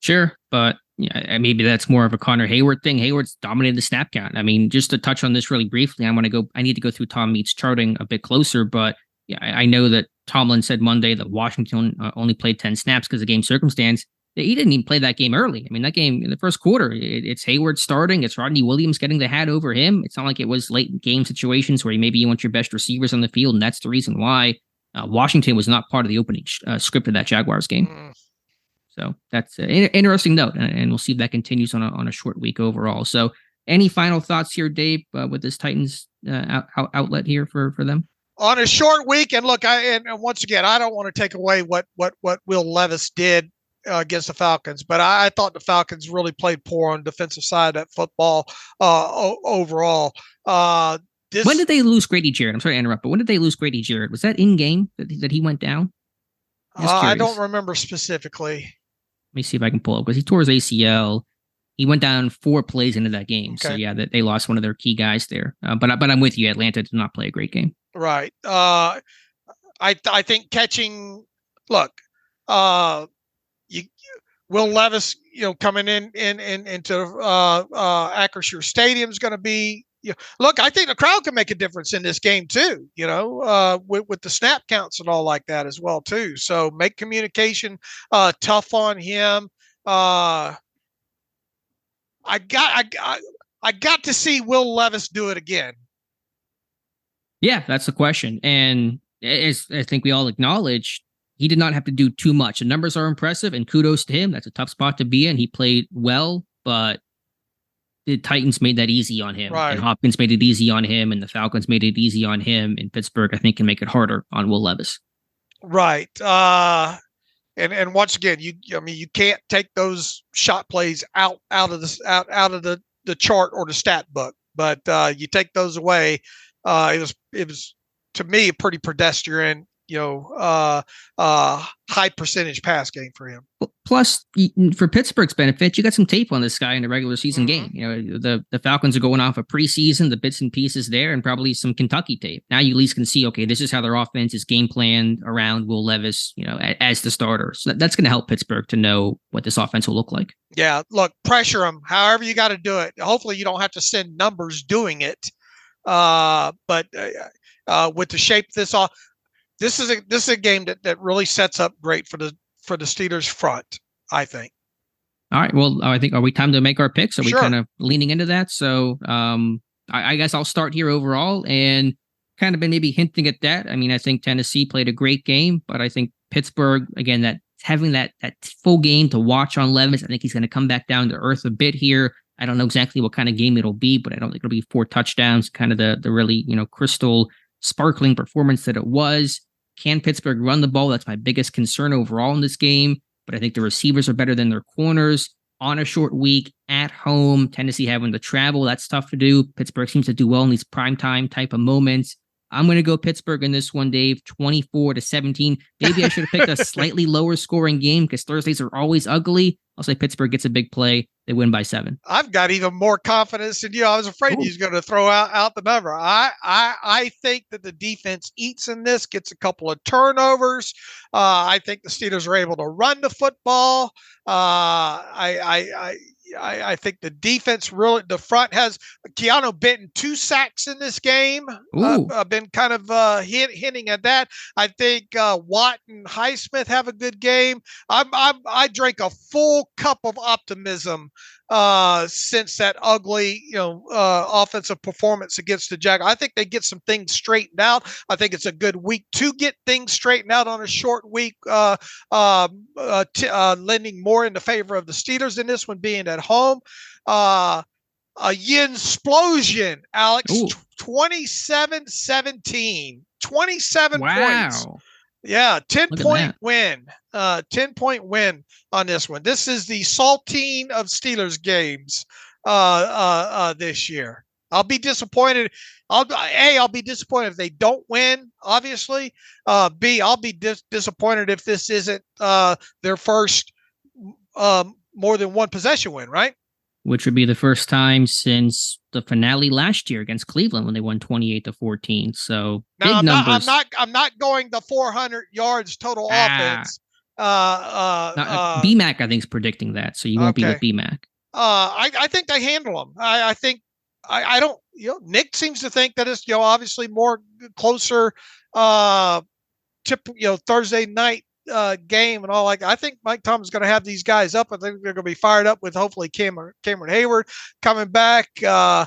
Sure, but yeah, maybe that's more of a Connor Heyward thing. Heyward's dominated the snap count. I mean, just to touch on this really briefly, I need to go through Tom Meade's charting a bit closer, but yeah, I know that Tomlin said Monday that Washington only played 10 snaps because of game circumstance. He didn't even play that game early. I mean, that game in the first quarter, it's Heyward starting. It's Rodney Williams getting the hat over him. It's not like it was late game situations where maybe you want your best receivers on the field, and that's the reason why Washington was not part of the opening script of that Jaguars game. So that's an interesting note, and we'll see if that continues on a short week overall. So any final thoughts here, Dave, with this Titans outlet here for them? On a short week, and look, and once again, I don't want to take away what Will Levis did against the Falcons, but I thought the Falcons really played poor on the defensive side of that football overall. When did they lose Grady Jarrett? I'm sorry to interrupt, but when did they lose Grady Jarrett? Was that in game that he went down? I don't remember specifically. Let me see if I can pull up, because he tore his ACL. He went down 4 plays into that game. Okay. So yeah, they lost one of their key guys there. But I'm with you. Atlanta did not play a great game. Right. I think catching. Look, Will Levis, coming into Acrisure Stadium is going to be. Look, I think the crowd can make a difference in this game too, with the snap counts and all like that as well too. So make communication tough on him. I got to see Will Levis do it again. Yeah, that's the question. And as I think we all acknowledge, he did not have to do too much. The numbers are impressive, and kudos to him. That's a tough spot to be in. He played well, but the Titans made that easy on him, right. And Hopkins made it easy on him, and the Falcons made it easy on him. And Pittsburgh, I think, can make it harder on Will Levis. Right. And once again, you can't take those shot plays out of the chart or the stat book, but you take those away. It was to me a pretty pedestrian, high percentage pass game for him. Plus, for Pittsburgh's benefit, you got some tape on this guy in a regular season game. The Falcons are going off a preseason, the bits and pieces there, and probably some Kentucky tape. Now you at least can see, okay, this is how their offense is game planned around Will Levis, as the starter. So that's going to help Pittsburgh to know what this offense will look like. Yeah, look, pressure them however you got to do it. Hopefully you don't have to send numbers doing it. But with the shape this off. This is a game that really sets up great for the Steelers front, I think. All right. Well, I think, are we time to make our picks? Are we kind of leaning into that? So I guess I'll start here overall and kind of been maybe hinting at that. I mean, I think Tennessee played a great game, but I think Pittsburgh, again, that having that full game to watch on Levis, I think he's going to come back down to earth a bit here. I don't know exactly what kind of game it'll be, but I don't think it'll be 4 touchdowns, kind of the really, crystal sparkling performance that it was. Can Pittsburgh run the ball? That's my biggest concern overall in this game. But I think the receivers are better than their corners. On a short week, at home, Tennessee having to travel, that's tough to do. Pittsburgh seems to do well in these primetime type of moments. I'm going to go Pittsburgh in this one, Dave, 24-17. Maybe I should have picked a slightly lower scoring game because Thursdays are always ugly. I'll say Pittsburgh gets a big play. They win by 7. I've got even more confidence in you. I was afraid you was going to throw out the number. I think that the defense eats in this, gets a couple of turnovers. I think the Steelers are able to run the football. I think the defense really, the front has Keanu Benton 2 sacks in this game. I've been kind of hinting at that. I think Watt and Highsmith have a good game. I drank a full cup of optimism since that ugly, offensive performance against the Jaguars. I think they get some things straightened out. I think it's a good week to get things straightened out on a short week, lending more in the favor of the Steelers in this one being at home. A Yinsplosion, Alex, 27-17, 27 points. Yeah, 10-point win. 10-point win on this one. This is the saltine of Steelers games this year. I'll be disappointed. I'll be disappointed if they don't win, obviously. B, I'll be disappointed if this isn't their first more than one possession win, right? Which would be the first time since the finale last year against Cleveland when they won 28-14. So now big numbers. I'm not going the 400 yards total offense. BMAC, I think, is predicting that, so you won't be with BMAC. I think they handle them. I think I don't. Nick seems to think that it's obviously more closer. Thursday night game and all like. I think Mike Tomlin's is going to have these guys up. I think they're going to be fired up with hopefully Cameron Heyward coming back. I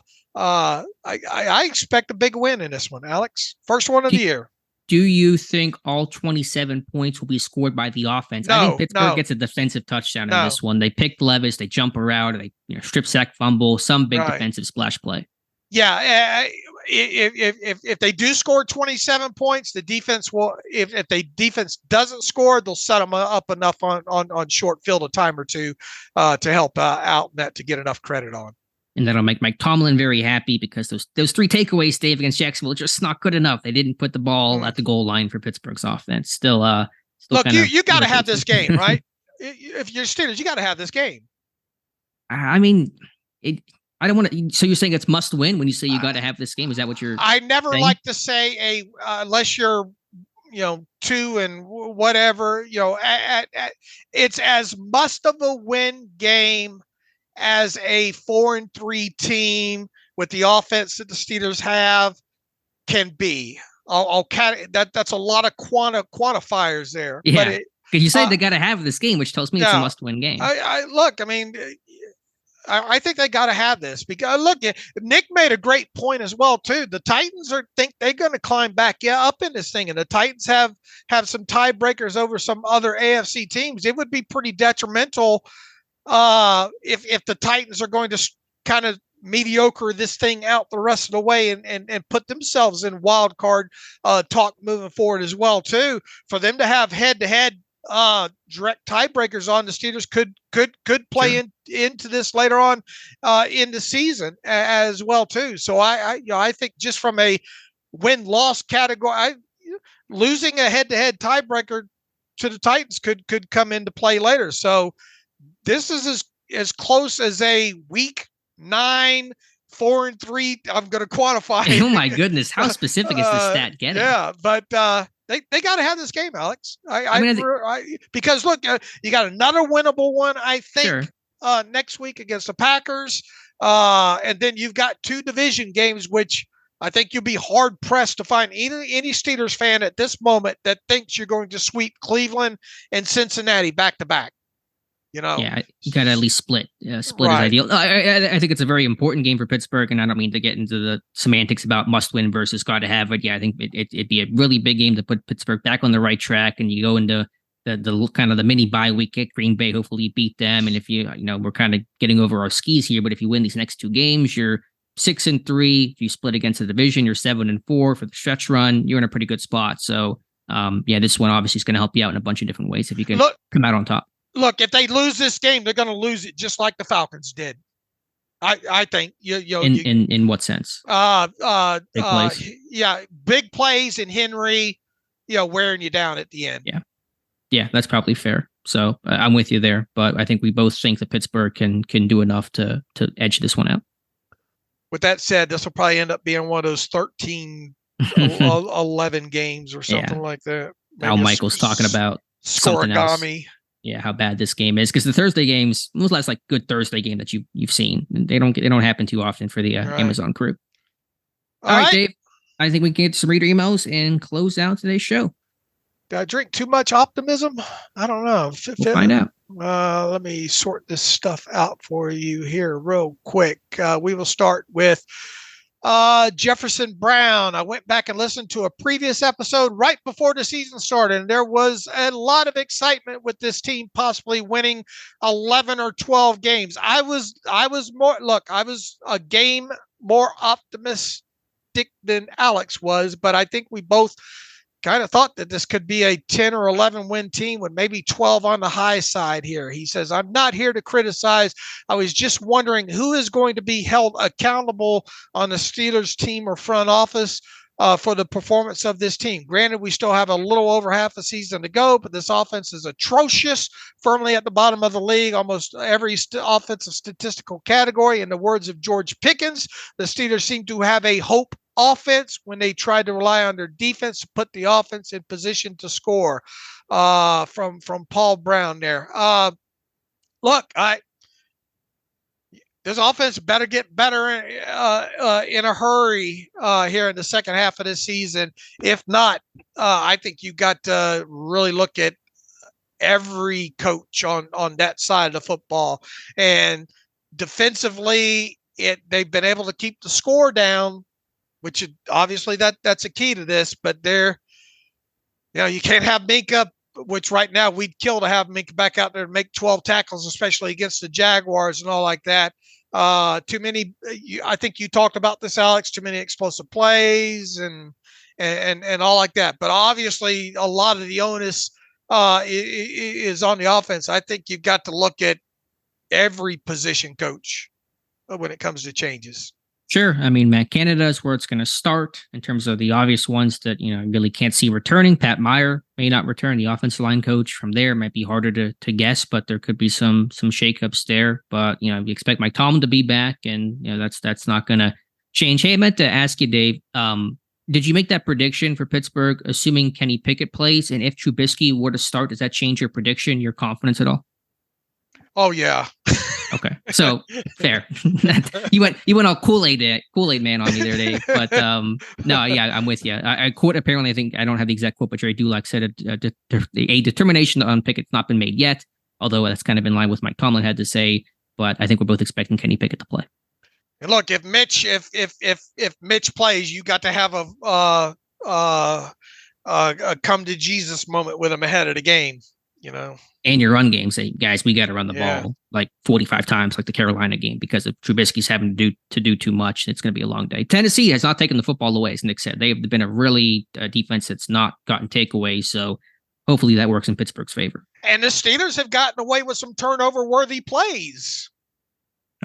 expect a big win in this one, Alex. First one of the year. Do you think all 27 points will be scored by the offense? I think Pittsburgh gets a defensive touchdown in this one. They pick Levis, they jump around, they strip sack, fumble, some big defensive splash play. Yeah, if they do score 27 points, the defense will. If the defense doesn't score, they'll set them up enough on short field a time or two to help out net to get enough credit on. And that'll make Mike Tomlin very happy because those 3 takeaways, Dave, against Jacksonville, just not good enough. They didn't put the ball at the goal line for Pittsburgh's offense. Still look, you got to have this game, right? If you're Steelers, you got to have this game. I mean, I don't want to. So you're saying it's must win when you say you got to have this game? Is that what you're? I never saying? Like to say unless you're 2 and whatever. It's as must of a win game as a 4-3 team with the offense that the Steelers have can be. That's a lot of quantifiers there. Yeah, because you said they got to have this game, which tells me it's a must-win game. I think they got to have this because look, Nick made a great point as well too. The Titans think they're going to climb back up in this thing, and the Titans have some tiebreakers over some other AFC teams. It would be pretty detrimental if the Titans are going to kind of mediocre this thing out the rest of the way and put themselves in wild card talk moving forward as well too. For them to have head-to-head direct tiebreakers on, the Steelers could play into this later on in the season as well too. So I think just from a win-loss category, losing a head-to-head tiebreaker to the Titans could come into play later. So this is as close as a week 9, 4-3. I'm going to quantify. Oh my goodness, how specific is this stat getting? Yeah, but they got to have this game, Alex. Because look, you got another winnable one, I think, next week against the Packers, and then you've got 2 division games, which I think you'll be hard pressed to find any Steelers fan at this moment that thinks you're going to sweep Cleveland and Cincinnati back to back. Yeah, you got to at least split. Split is ideal. I think it's a very important game for Pittsburgh, and I don't mean to get into the semantics about must win versus got to have it. Yeah, I think it'd be a really big game to put Pittsburgh back on the right track, and you go into the kind of the mini bye week at Green Bay. Hopefully, you beat them, and if we're kind of getting over our skis here, but if you win these next 2 games, you're 6-3. If you split against the division, you're 7-4 for the stretch run. You're in a pretty good spot. So, this one obviously is going to help you out in a bunch of different ways if you can come out on top. Look, if they lose this game, they're going to lose it just like the Falcons did. I think in what sense? Big plays. Yeah, big plays and Henry, wearing you down at the end. Yeah, that's probably fair. So I'm with you there, but I think we both think that Pittsburgh can do enough to edge this one out. With that said, this will probably end up being one of those 13, 11 games or something like that. Al Michael's talking about scoregami. Yeah, how bad this game is, because the Thursday games, when was the last good Thursday game that you've seen? They don't happen too often for the Amazon crew. All right, Dave. I think we can get some reader emails and close out today's show. Did I drink too much optimism? I don't know. We'll find out. Let me sort this stuff out for you here real quick. We will start with Jefferson Brown. I went back and listened to a previous episode right before the season started, and there was a lot of excitement with this team possibly winning 11 or 12 games. I was a game more optimistic than Alex was, but I think we both kind of thought that this could be a 10 or 11 win team with maybe 12 on the high side here. He says, I'm not here to criticize. I was just wondering who is going to be held accountable on the Steelers team or front office for the performance of this team. Granted, we still have a little over half a season to go, but this offense is atrocious, firmly at the bottom of the league, almost every offensive statistical category. In the words of George Pickens, the Steelers seem to have a hope offense when they tried to rely on their defense to put the offense in position to score. From Paul Brown there. This offense better get better in a hurry here in the second half of this season. If not, I think you got to really look at every coach on that side of the football. And defensively, they've been able to keep the score down, which obviously that's a key to this. But you can't have Minkah, which right now we'd kill to have Minkah back out there and make 12 tackles, especially against the Jaguars and all like that. Too many. I think you talked about this, Alex. Too many explosive plays and all like that. But obviously, a lot of the onus is on the offense. I think you've got to look at every position coach when it comes to changes. Sure. I mean, Matt Canada is where it's going to start in terms of the obvious ones that, really can't see returning. Pat Meyer may not return, the offensive line coach. From there, it might be harder to guess, but there could be some shakeups there. But, you expect Mike Tomlin to be back, and, that's not going to change. Hey, I meant to ask you, Dave, did you make that prediction for Pittsburgh, assuming Kenny Pickett plays? And if Trubisky were to start, does that change your prediction, your confidence at all? Oh, yeah. Okay, so fair. you went all Kool-Aid man on me there, Dave. But no, yeah, I'm with you. I quote, apparently, I think I don't have the exact quote, but Jerry Dulac said a determination on Pickett's not been made yet, although that's kind of in line with Mike Tomlin had to say. But I think we're both expecting Kenny Pickett to play. And look, if Mitch plays, you got to have a come to Jesus moment with him ahead of the game. And your run game, say, guys, we got to run the ball like 45 times, like the Carolina game, because if Trubisky's having to do too much, it's going to be a long day. Tennessee has not taken the football away, as Nick said. They've been a really defense that's not gotten takeaways, so hopefully that works in Pittsburgh's favor. And the Steelers have gotten away with some turnover-worthy plays.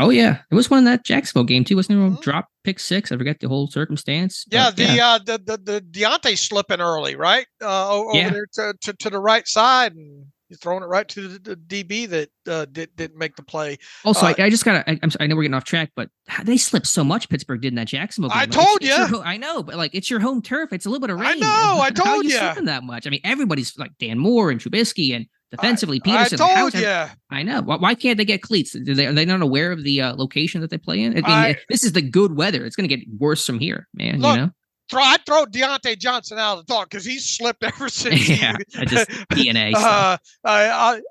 Oh, yeah. There was one in that Jacksonville game, too. Wasn't there a drop pick six? I forget the whole circumstance. Yeah, the Deontay slipping early, right? Over there to the right side, and you're throwing it right to the DB that didn't make the play. Also, I just got to, I know we're getting off track, but they slipped so much, Pittsburgh did in that Jacksonville game. I told you. I know, but it's your home turf. It's a little bit of rain. I know, I told How are you you. Slipping that much? I mean, everybody's like Dan Moore and Trubisky and defensively Peterson. I told you. I know. Why can't they get cleats? Are they not aware of the location that they play in? I mean, this is the good weather. It's going to get worse from here, man. Look, I'd throw Deontay Johnson out of the talk because he's slipped ever since. Yeah, just DNA stuff.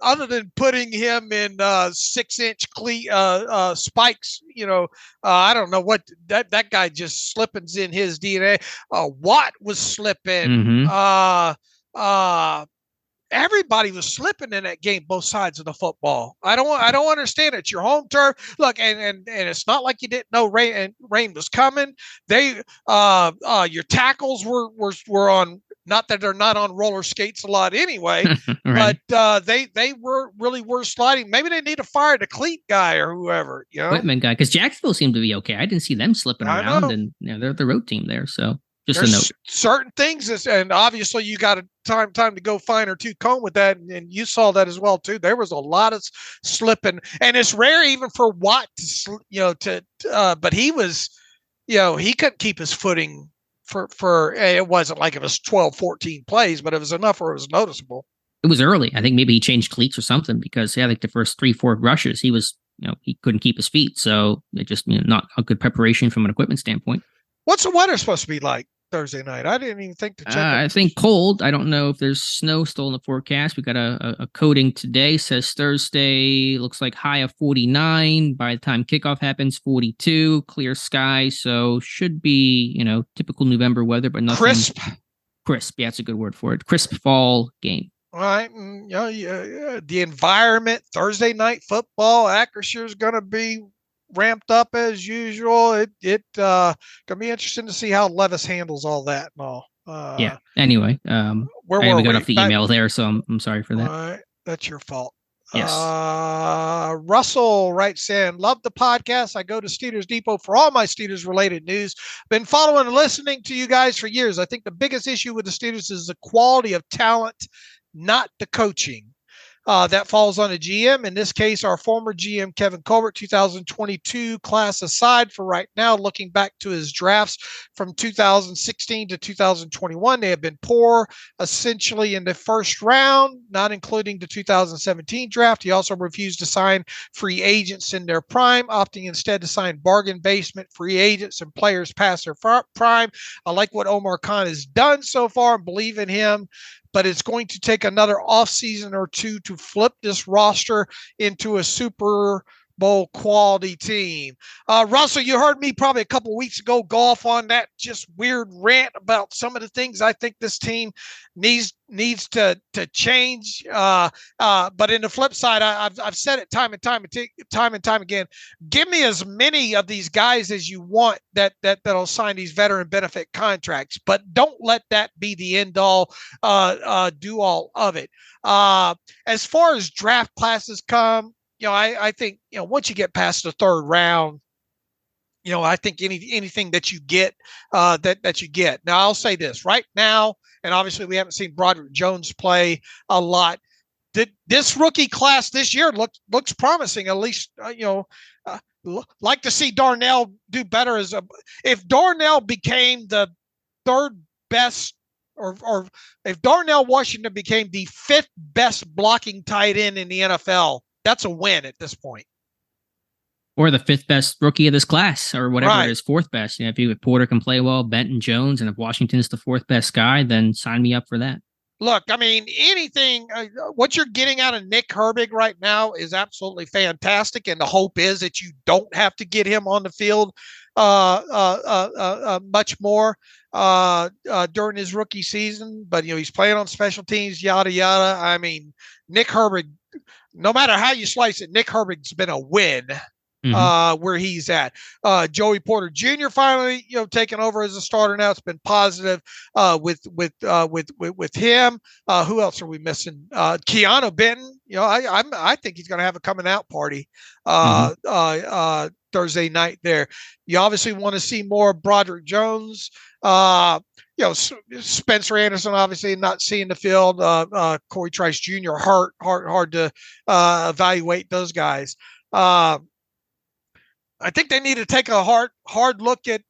Other than putting him in 6-inch spikes, I don't know what that guy just slipping's in his DNA. Watt was slipping. Mm-hmm. Everybody was slipping in that game, both sides of the football. I don't understand it. It's your home turf. Look, and it's not like you didn't know rain was coming. They your tackles were on Not that they're not on roller skates a lot anyway, Right. but they were sliding. Maybe they need to fire the cleat guy or whoever, you know. Whitman guy, because Jacksonville seemed to be okay. I didn't see them slipping I around, know. and they're the road team there. So just There's a note. certain things, and obviously you got time to go fine or tooth comb with that, and you saw that as well too. There was a lot of slipping, and it's rare even for Watt to but he was, he couldn't keep his footing for it wasn't like it was 12, 14 plays, but it was enough where it was noticeable. It was early. I think maybe he changed cleats or something because like the first 3-4 rushes, he was, he couldn't keep his feet. So it just, not a good preparation from an equipment standpoint. What's the weather supposed to be like Thursday night? I didn't even think to check. I think cold. I don't know if there's snow still in the forecast. We got a coding today, says Thursday, looks like high of 49. By the time kickoff happens, 42, clear sky. So should be, typical November weather, but nothing. Crisp. Yeah, that's a good word for it. Crisp fall game. All right. The environment, Thursday night football, Acrisure is going to be ramped up as usual. It gonna be interesting to see how Levis handles all that and all. Yeah. Anyway, we got off the email there, so I'm sorry for that. All right, that's your fault. Yes. Russell writes in, love the podcast. I go to Steelers Depot for all my Steelers related news. Been following and listening to you guys for years. I think the biggest issue with the Steelers is the quality of talent, not the coaching. That falls on a GM. In this case, our former GM, Kevin Colbert, 2022 class aside for right now, looking back to his drafts from 2016 to 2021, they have been poor, essentially in the first round, not including the 2017 draft. He also refused to sign free agents in their prime, opting instead to sign bargain basement free agents and players past their prime. I like what Omar Khan has done so far and believe in him, but it's going to take another offseason or two to flip this roster into a Super Bowl quality team. Russell, you heard me probably a couple of weeks ago go off on that just weird rant about some of the things I think this team needs to change. But in the flip side, I've said it time and time again. Give me as many of these guys as you want that'll sign these veteran benefit contracts, but don't let that be the end all, do all of it. As far as draft classes come, I think, once you get past the third round, I think anything that you get, that you get. Now, I'll say this right now, and obviously we haven't seen Broderick Jones play a lot. This rookie class this year looks promising. At least, like to see Darnell do better if Darnell became the third best, or if Darnell Washington became the fifth best blocking tight end in the NFL. That's a win at this point. Or the fifth best rookie of this class, or whatever Right. it is, fourth best. If Porter can play well, Benton, Jones, and if Washington's the fourth best guy, then sign me up for that. Look, I mean, anything, what you're getting out of Nick Herbig right now is absolutely fantastic. And the hope is that you don't have to get him on the field much more during his rookie season. But, he's playing on special teams, yada, yada. I mean, Nick Herbig, no matter how you slice it, Nick Herbig's been a win. Where he's at. Joey Porter Jr. finally, taking over as a starter now. It's been positive with him. Who else are we missing? Keanu Benton. I think he's going to have a coming out party Thursday night there. You obviously want to see more Broderick Jones. Spencer Anderson obviously not seeing the field. Corey Trice Jr. hard to evaluate those guys. I think they need to take a hard look at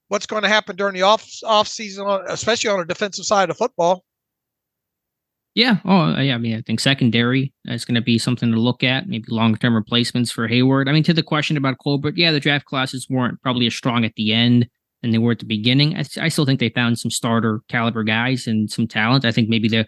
what's going to happen during the off season, especially on the defensive side of football. Yeah. Oh, yeah. I mean, I think secondary is going to be something to look at. Maybe long-term replacements for Heyward. I mean, to the question about Colbert, yeah, the draft classes weren't probably as strong at the end than they were at the beginning. I still think they found some starter caliber guys and some talent. I think maybe the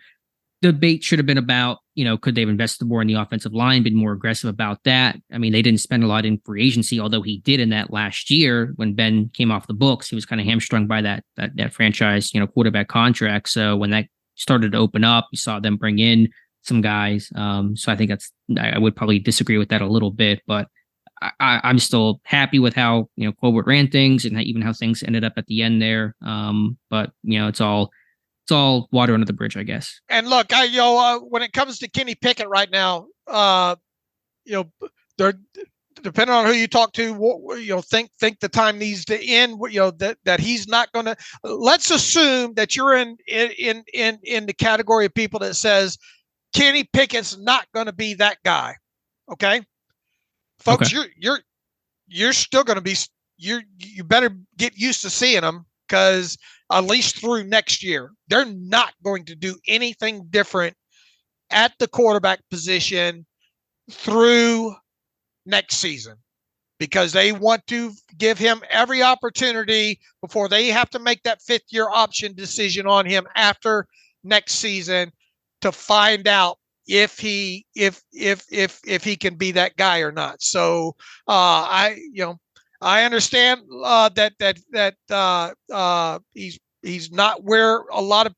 debate should have been about, could they have invested more in the offensive line, been more aggressive about that? I mean, they didn't spend a lot in free agency, although he did in that last year when Ben came off the books. He was kind of hamstrung by that franchise, quarterback contract. So when that started to open up, you saw them bring in some guys. So I think I would probably disagree with that a little bit, but I'm still happy with how, Colbert ran things and even how things ended up at the end there. But, it's all it's all water under the bridge, I guess. And look, when it comes to Kenny Pickett right now, they're depending on who you talk to, think the time needs to end. That he's not going to. Let's assume that you're in the category of people that says Kenny Pickett's not going to be that guy. Okay, folks, okay. You're still going to be. You better get used to seeing them, because at least through next year, they're not going to do anything different at the quarterback position through next season, because they want to give him every opportunity before they have to make that 5th-year option decision on him after next season to find out if he can be that guy or not. So I understand that he's not where a lot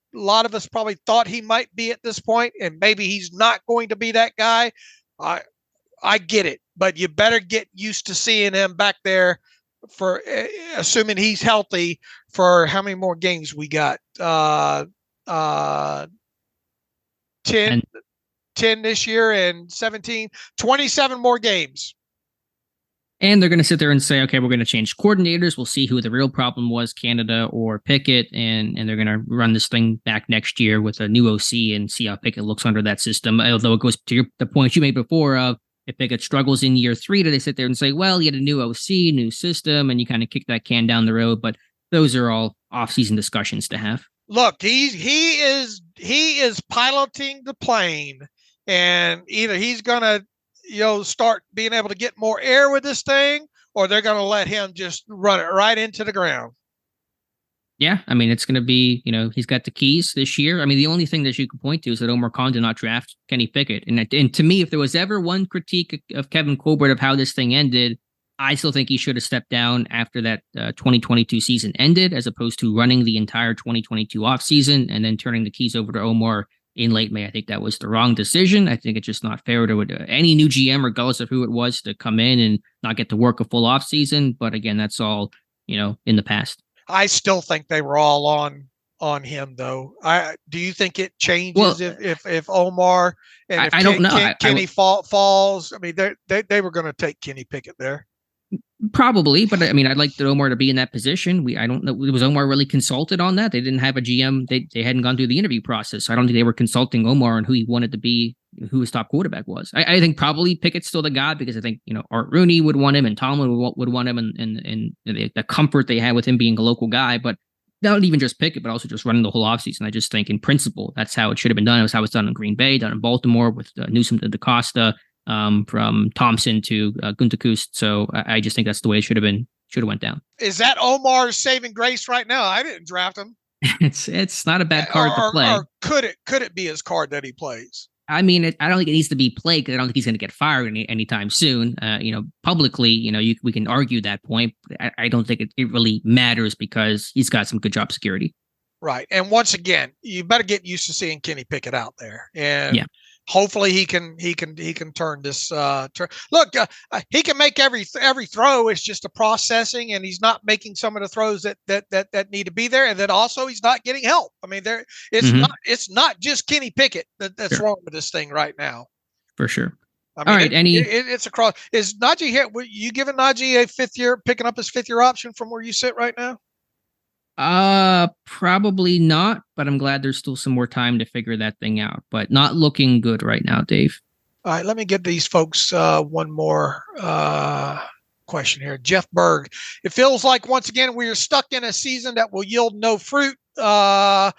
of us probably thought he might be at this point, and maybe he's not going to be that guy. I get it, but you better get used to seeing him back there, for assuming he's healthy, for how many more games we got? 10 this year and 17, 27 more games. And they're going to sit there and say, okay, we're going to change coordinators. We'll see who the real problem was, Canada or Pickett. And they're going to run this thing back next year with a new OC and see how Pickett looks under that system. Although it goes to the point you made before of, if Pickett struggles in year 3, do they sit there and say, well, you had a new OC, new system, and you kind of kick that can down the road? But those are all off-season discussions to have. Look, he is piloting the plane, and either he's going to start being able to get more air with this thing, or they're going to let him just run it right into the ground. Yeah, I mean, it's going to be, he's got the keys this year. I mean, the only thing that you can point to is that Omar Khan did not draft Kenny Pickett. And to me, if there was ever one critique of Kevin Colbert of how this thing ended, I still think he should have stepped down after that 2022 season ended, as opposed to running the entire 2022 offseason and then turning the keys over to Omar in late May. I think that was the wrong decision. I think it's just not fair to any new GM, regardless of who it was, to come in and not get to work a full offseason. But again, that's all, in the past. I still think they were all on him, though. Do you think it changes if Omar and if I don't know. Kenny falls? I mean, they were going to take Kenny Pickett there. Probably, but I mean, I'd like Omar to be in that position. I don't know. Was Omar really consulted on that? They didn't have a GM. They hadn't gone through the interview process. So I don't think they were consulting Omar on who he wanted to be, who his top quarterback was. I think probably Pickett's still the guy, because I think, Art Rooney would want him and Tomlin would want him, and the comfort they had with him being a local guy. But not even just Pickett, but also just running the whole offseason. I just think in principle, that's how it should have been done. It was how it's done in Green Bay, done in Baltimore with Newsom to DaCosta. From Thompson to Gutekunst. So I just think that's the way it should have went down. Is that Omar's saving grace right now? I didn't draft him. It's not a bad card to play. Or could it be his card that he plays? I mean, I don't think it needs to be played, because I don't think he's going to get fired anytime soon. Publicly, we can argue that point. I don't think it really matters, because he's got some good job security. Right. And once again, you better get used to seeing Kenny Pickett out there. And yeah. Hopefully he can turn this. Look, he can make every throw. It's just a processing, and he's not making some of the throws that need to be there. And then also he's not getting help. I mean, it's not just Kenny Pickett that's wrong with this thing right now. For sure. I mean, all right. It's across. Is Najee here? You giving Najee a 5th year, picking up his 5th year option from where you sit right now? Probably not, but I'm glad there's still some more time to figure that thing out, but not looking good right now, Dave. All right, let me give these folks one more question here. Jeff Berg, it feels like once again we are stuck in a season that will yield no fruit. How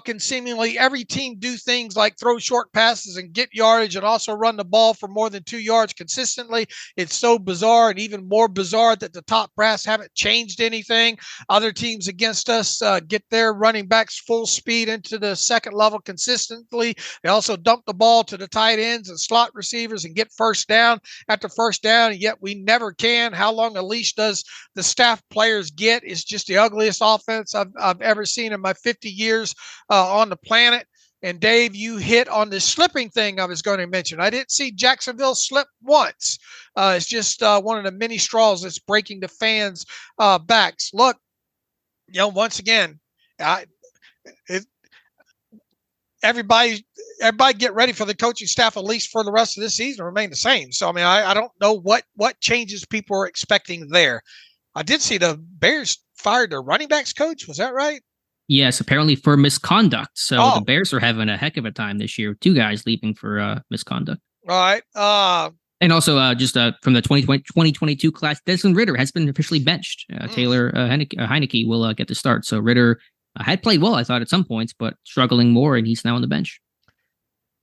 can seemingly every team do things like throw short passes and get yardage, and also run the ball for more than 2 yards consistently? It's so bizarre, and even more bizarre that the top brass haven't changed anything. Other teams against us get their running backs full speed into the second level consistently. They also dump the ball to the tight ends and slot receivers and get first down after first down, and yet we never can. How long a leash does the staff players get? It's just the ugliest offense I've ever seen in my 50 years on the planet. And Dave, you hit on the slipping thing I was going to mention. I didn't see Jacksonville slip once. It's just one of the many straws that's breaking the fans' backs. Look, once again, everybody get ready for the coaching staff, at least for the rest of this season, to remain the same. So, I mean, I don't know what changes people are expecting there. I did see the Bears fired their running backs coach. Was that right? Yes, apparently for misconduct. So the Bears are having a heck of a time this year. 2 guys leaving for misconduct. All right. And also, from the 2022 class, Desmond Ridder has been officially benched. Taylor Heineke will get the start. So Ridder had played well, I thought, at some points, but struggling more, and he's now on the bench.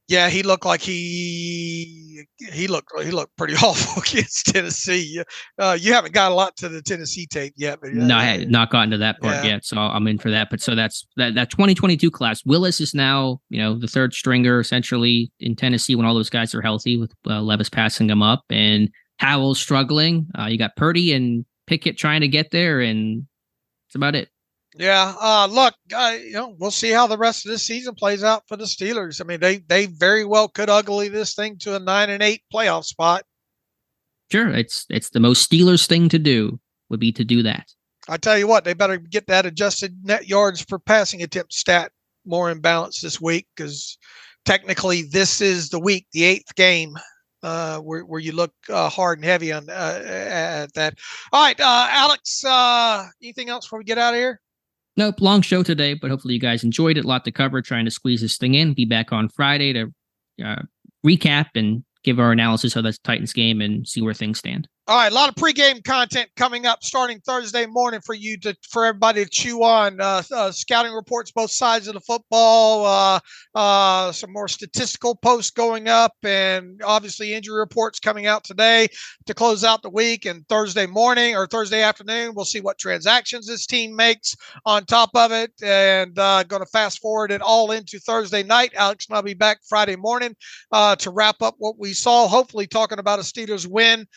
Yeah, he looked like he looked pretty awful against Tennessee. You haven't got a lot to the Tennessee tape yet, but no, I had not gotten to that part yet, so I'm in for that. But so that's that 2022 class. Willis is now, the third stringer essentially in Tennessee when all those guys are healthy, with Levis passing them up, and Howell's struggling. You got Purdy and Pickett trying to get there, and that's about it. Yeah. Look, we'll see how the rest of this season plays out for the Steelers. I mean, they very well could ugly this thing to a 9-8 playoff spot. Sure. It's the most Steelers thing to do would be to do that. I tell you what, they better get that adjusted net yards per passing attempt stat more in balance this week, because technically this is the week, the 8th game, where you look hard and heavy on at that. All right, Alex, anything else before we get out of here? Nope, long show today, but hopefully you guys enjoyed it. A lot to cover, trying to squeeze this thing in. Be back on Friday to recap and give our analysis of the Titans game and see where things stand. All right, a lot of pregame content coming up starting Thursday morning for everybody to chew on. Scouting reports, both sides of the football, some more statistical posts going up, and obviously injury reports coming out today to close out the week. And Thursday morning or Thursday afternoon, we'll see what transactions this team makes on top of it. And going to fast forward it all into Thursday night. Alex and I'll be back Friday morning to wrap up what we saw, hopefully talking about a Steelers win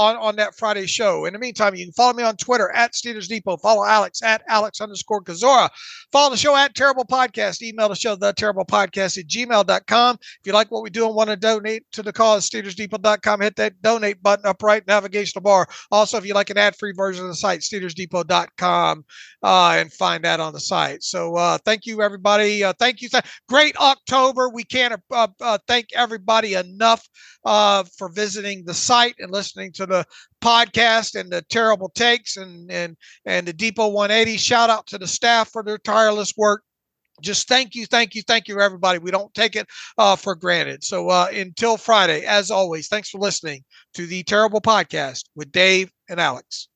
on that Friday show. In the meantime, you can follow me on Twitter at Steelers Depot. Follow Alex at Alex_Kozora. Follow the show at Terrible Podcast. Email the show, theterriblepodcast@gmail.com. If you like what we do and want to donate to the cause, SteelersDepot.com. Hit that donate button up right navigational bar. Also, if you like an ad-free version of the site, SteelersDepot.com, and find that on the site. So thank you, everybody. Thank you. Great October. We can't thank everybody enough for visiting the site and listening to the podcast and the terrible takes and the Depot 180. Shout out to the staff for their tireless work. Just thank you, everybody. We don't take it for granted. So until Friday, as always, thanks for listening to the Terrible Podcast with Dave and Alex.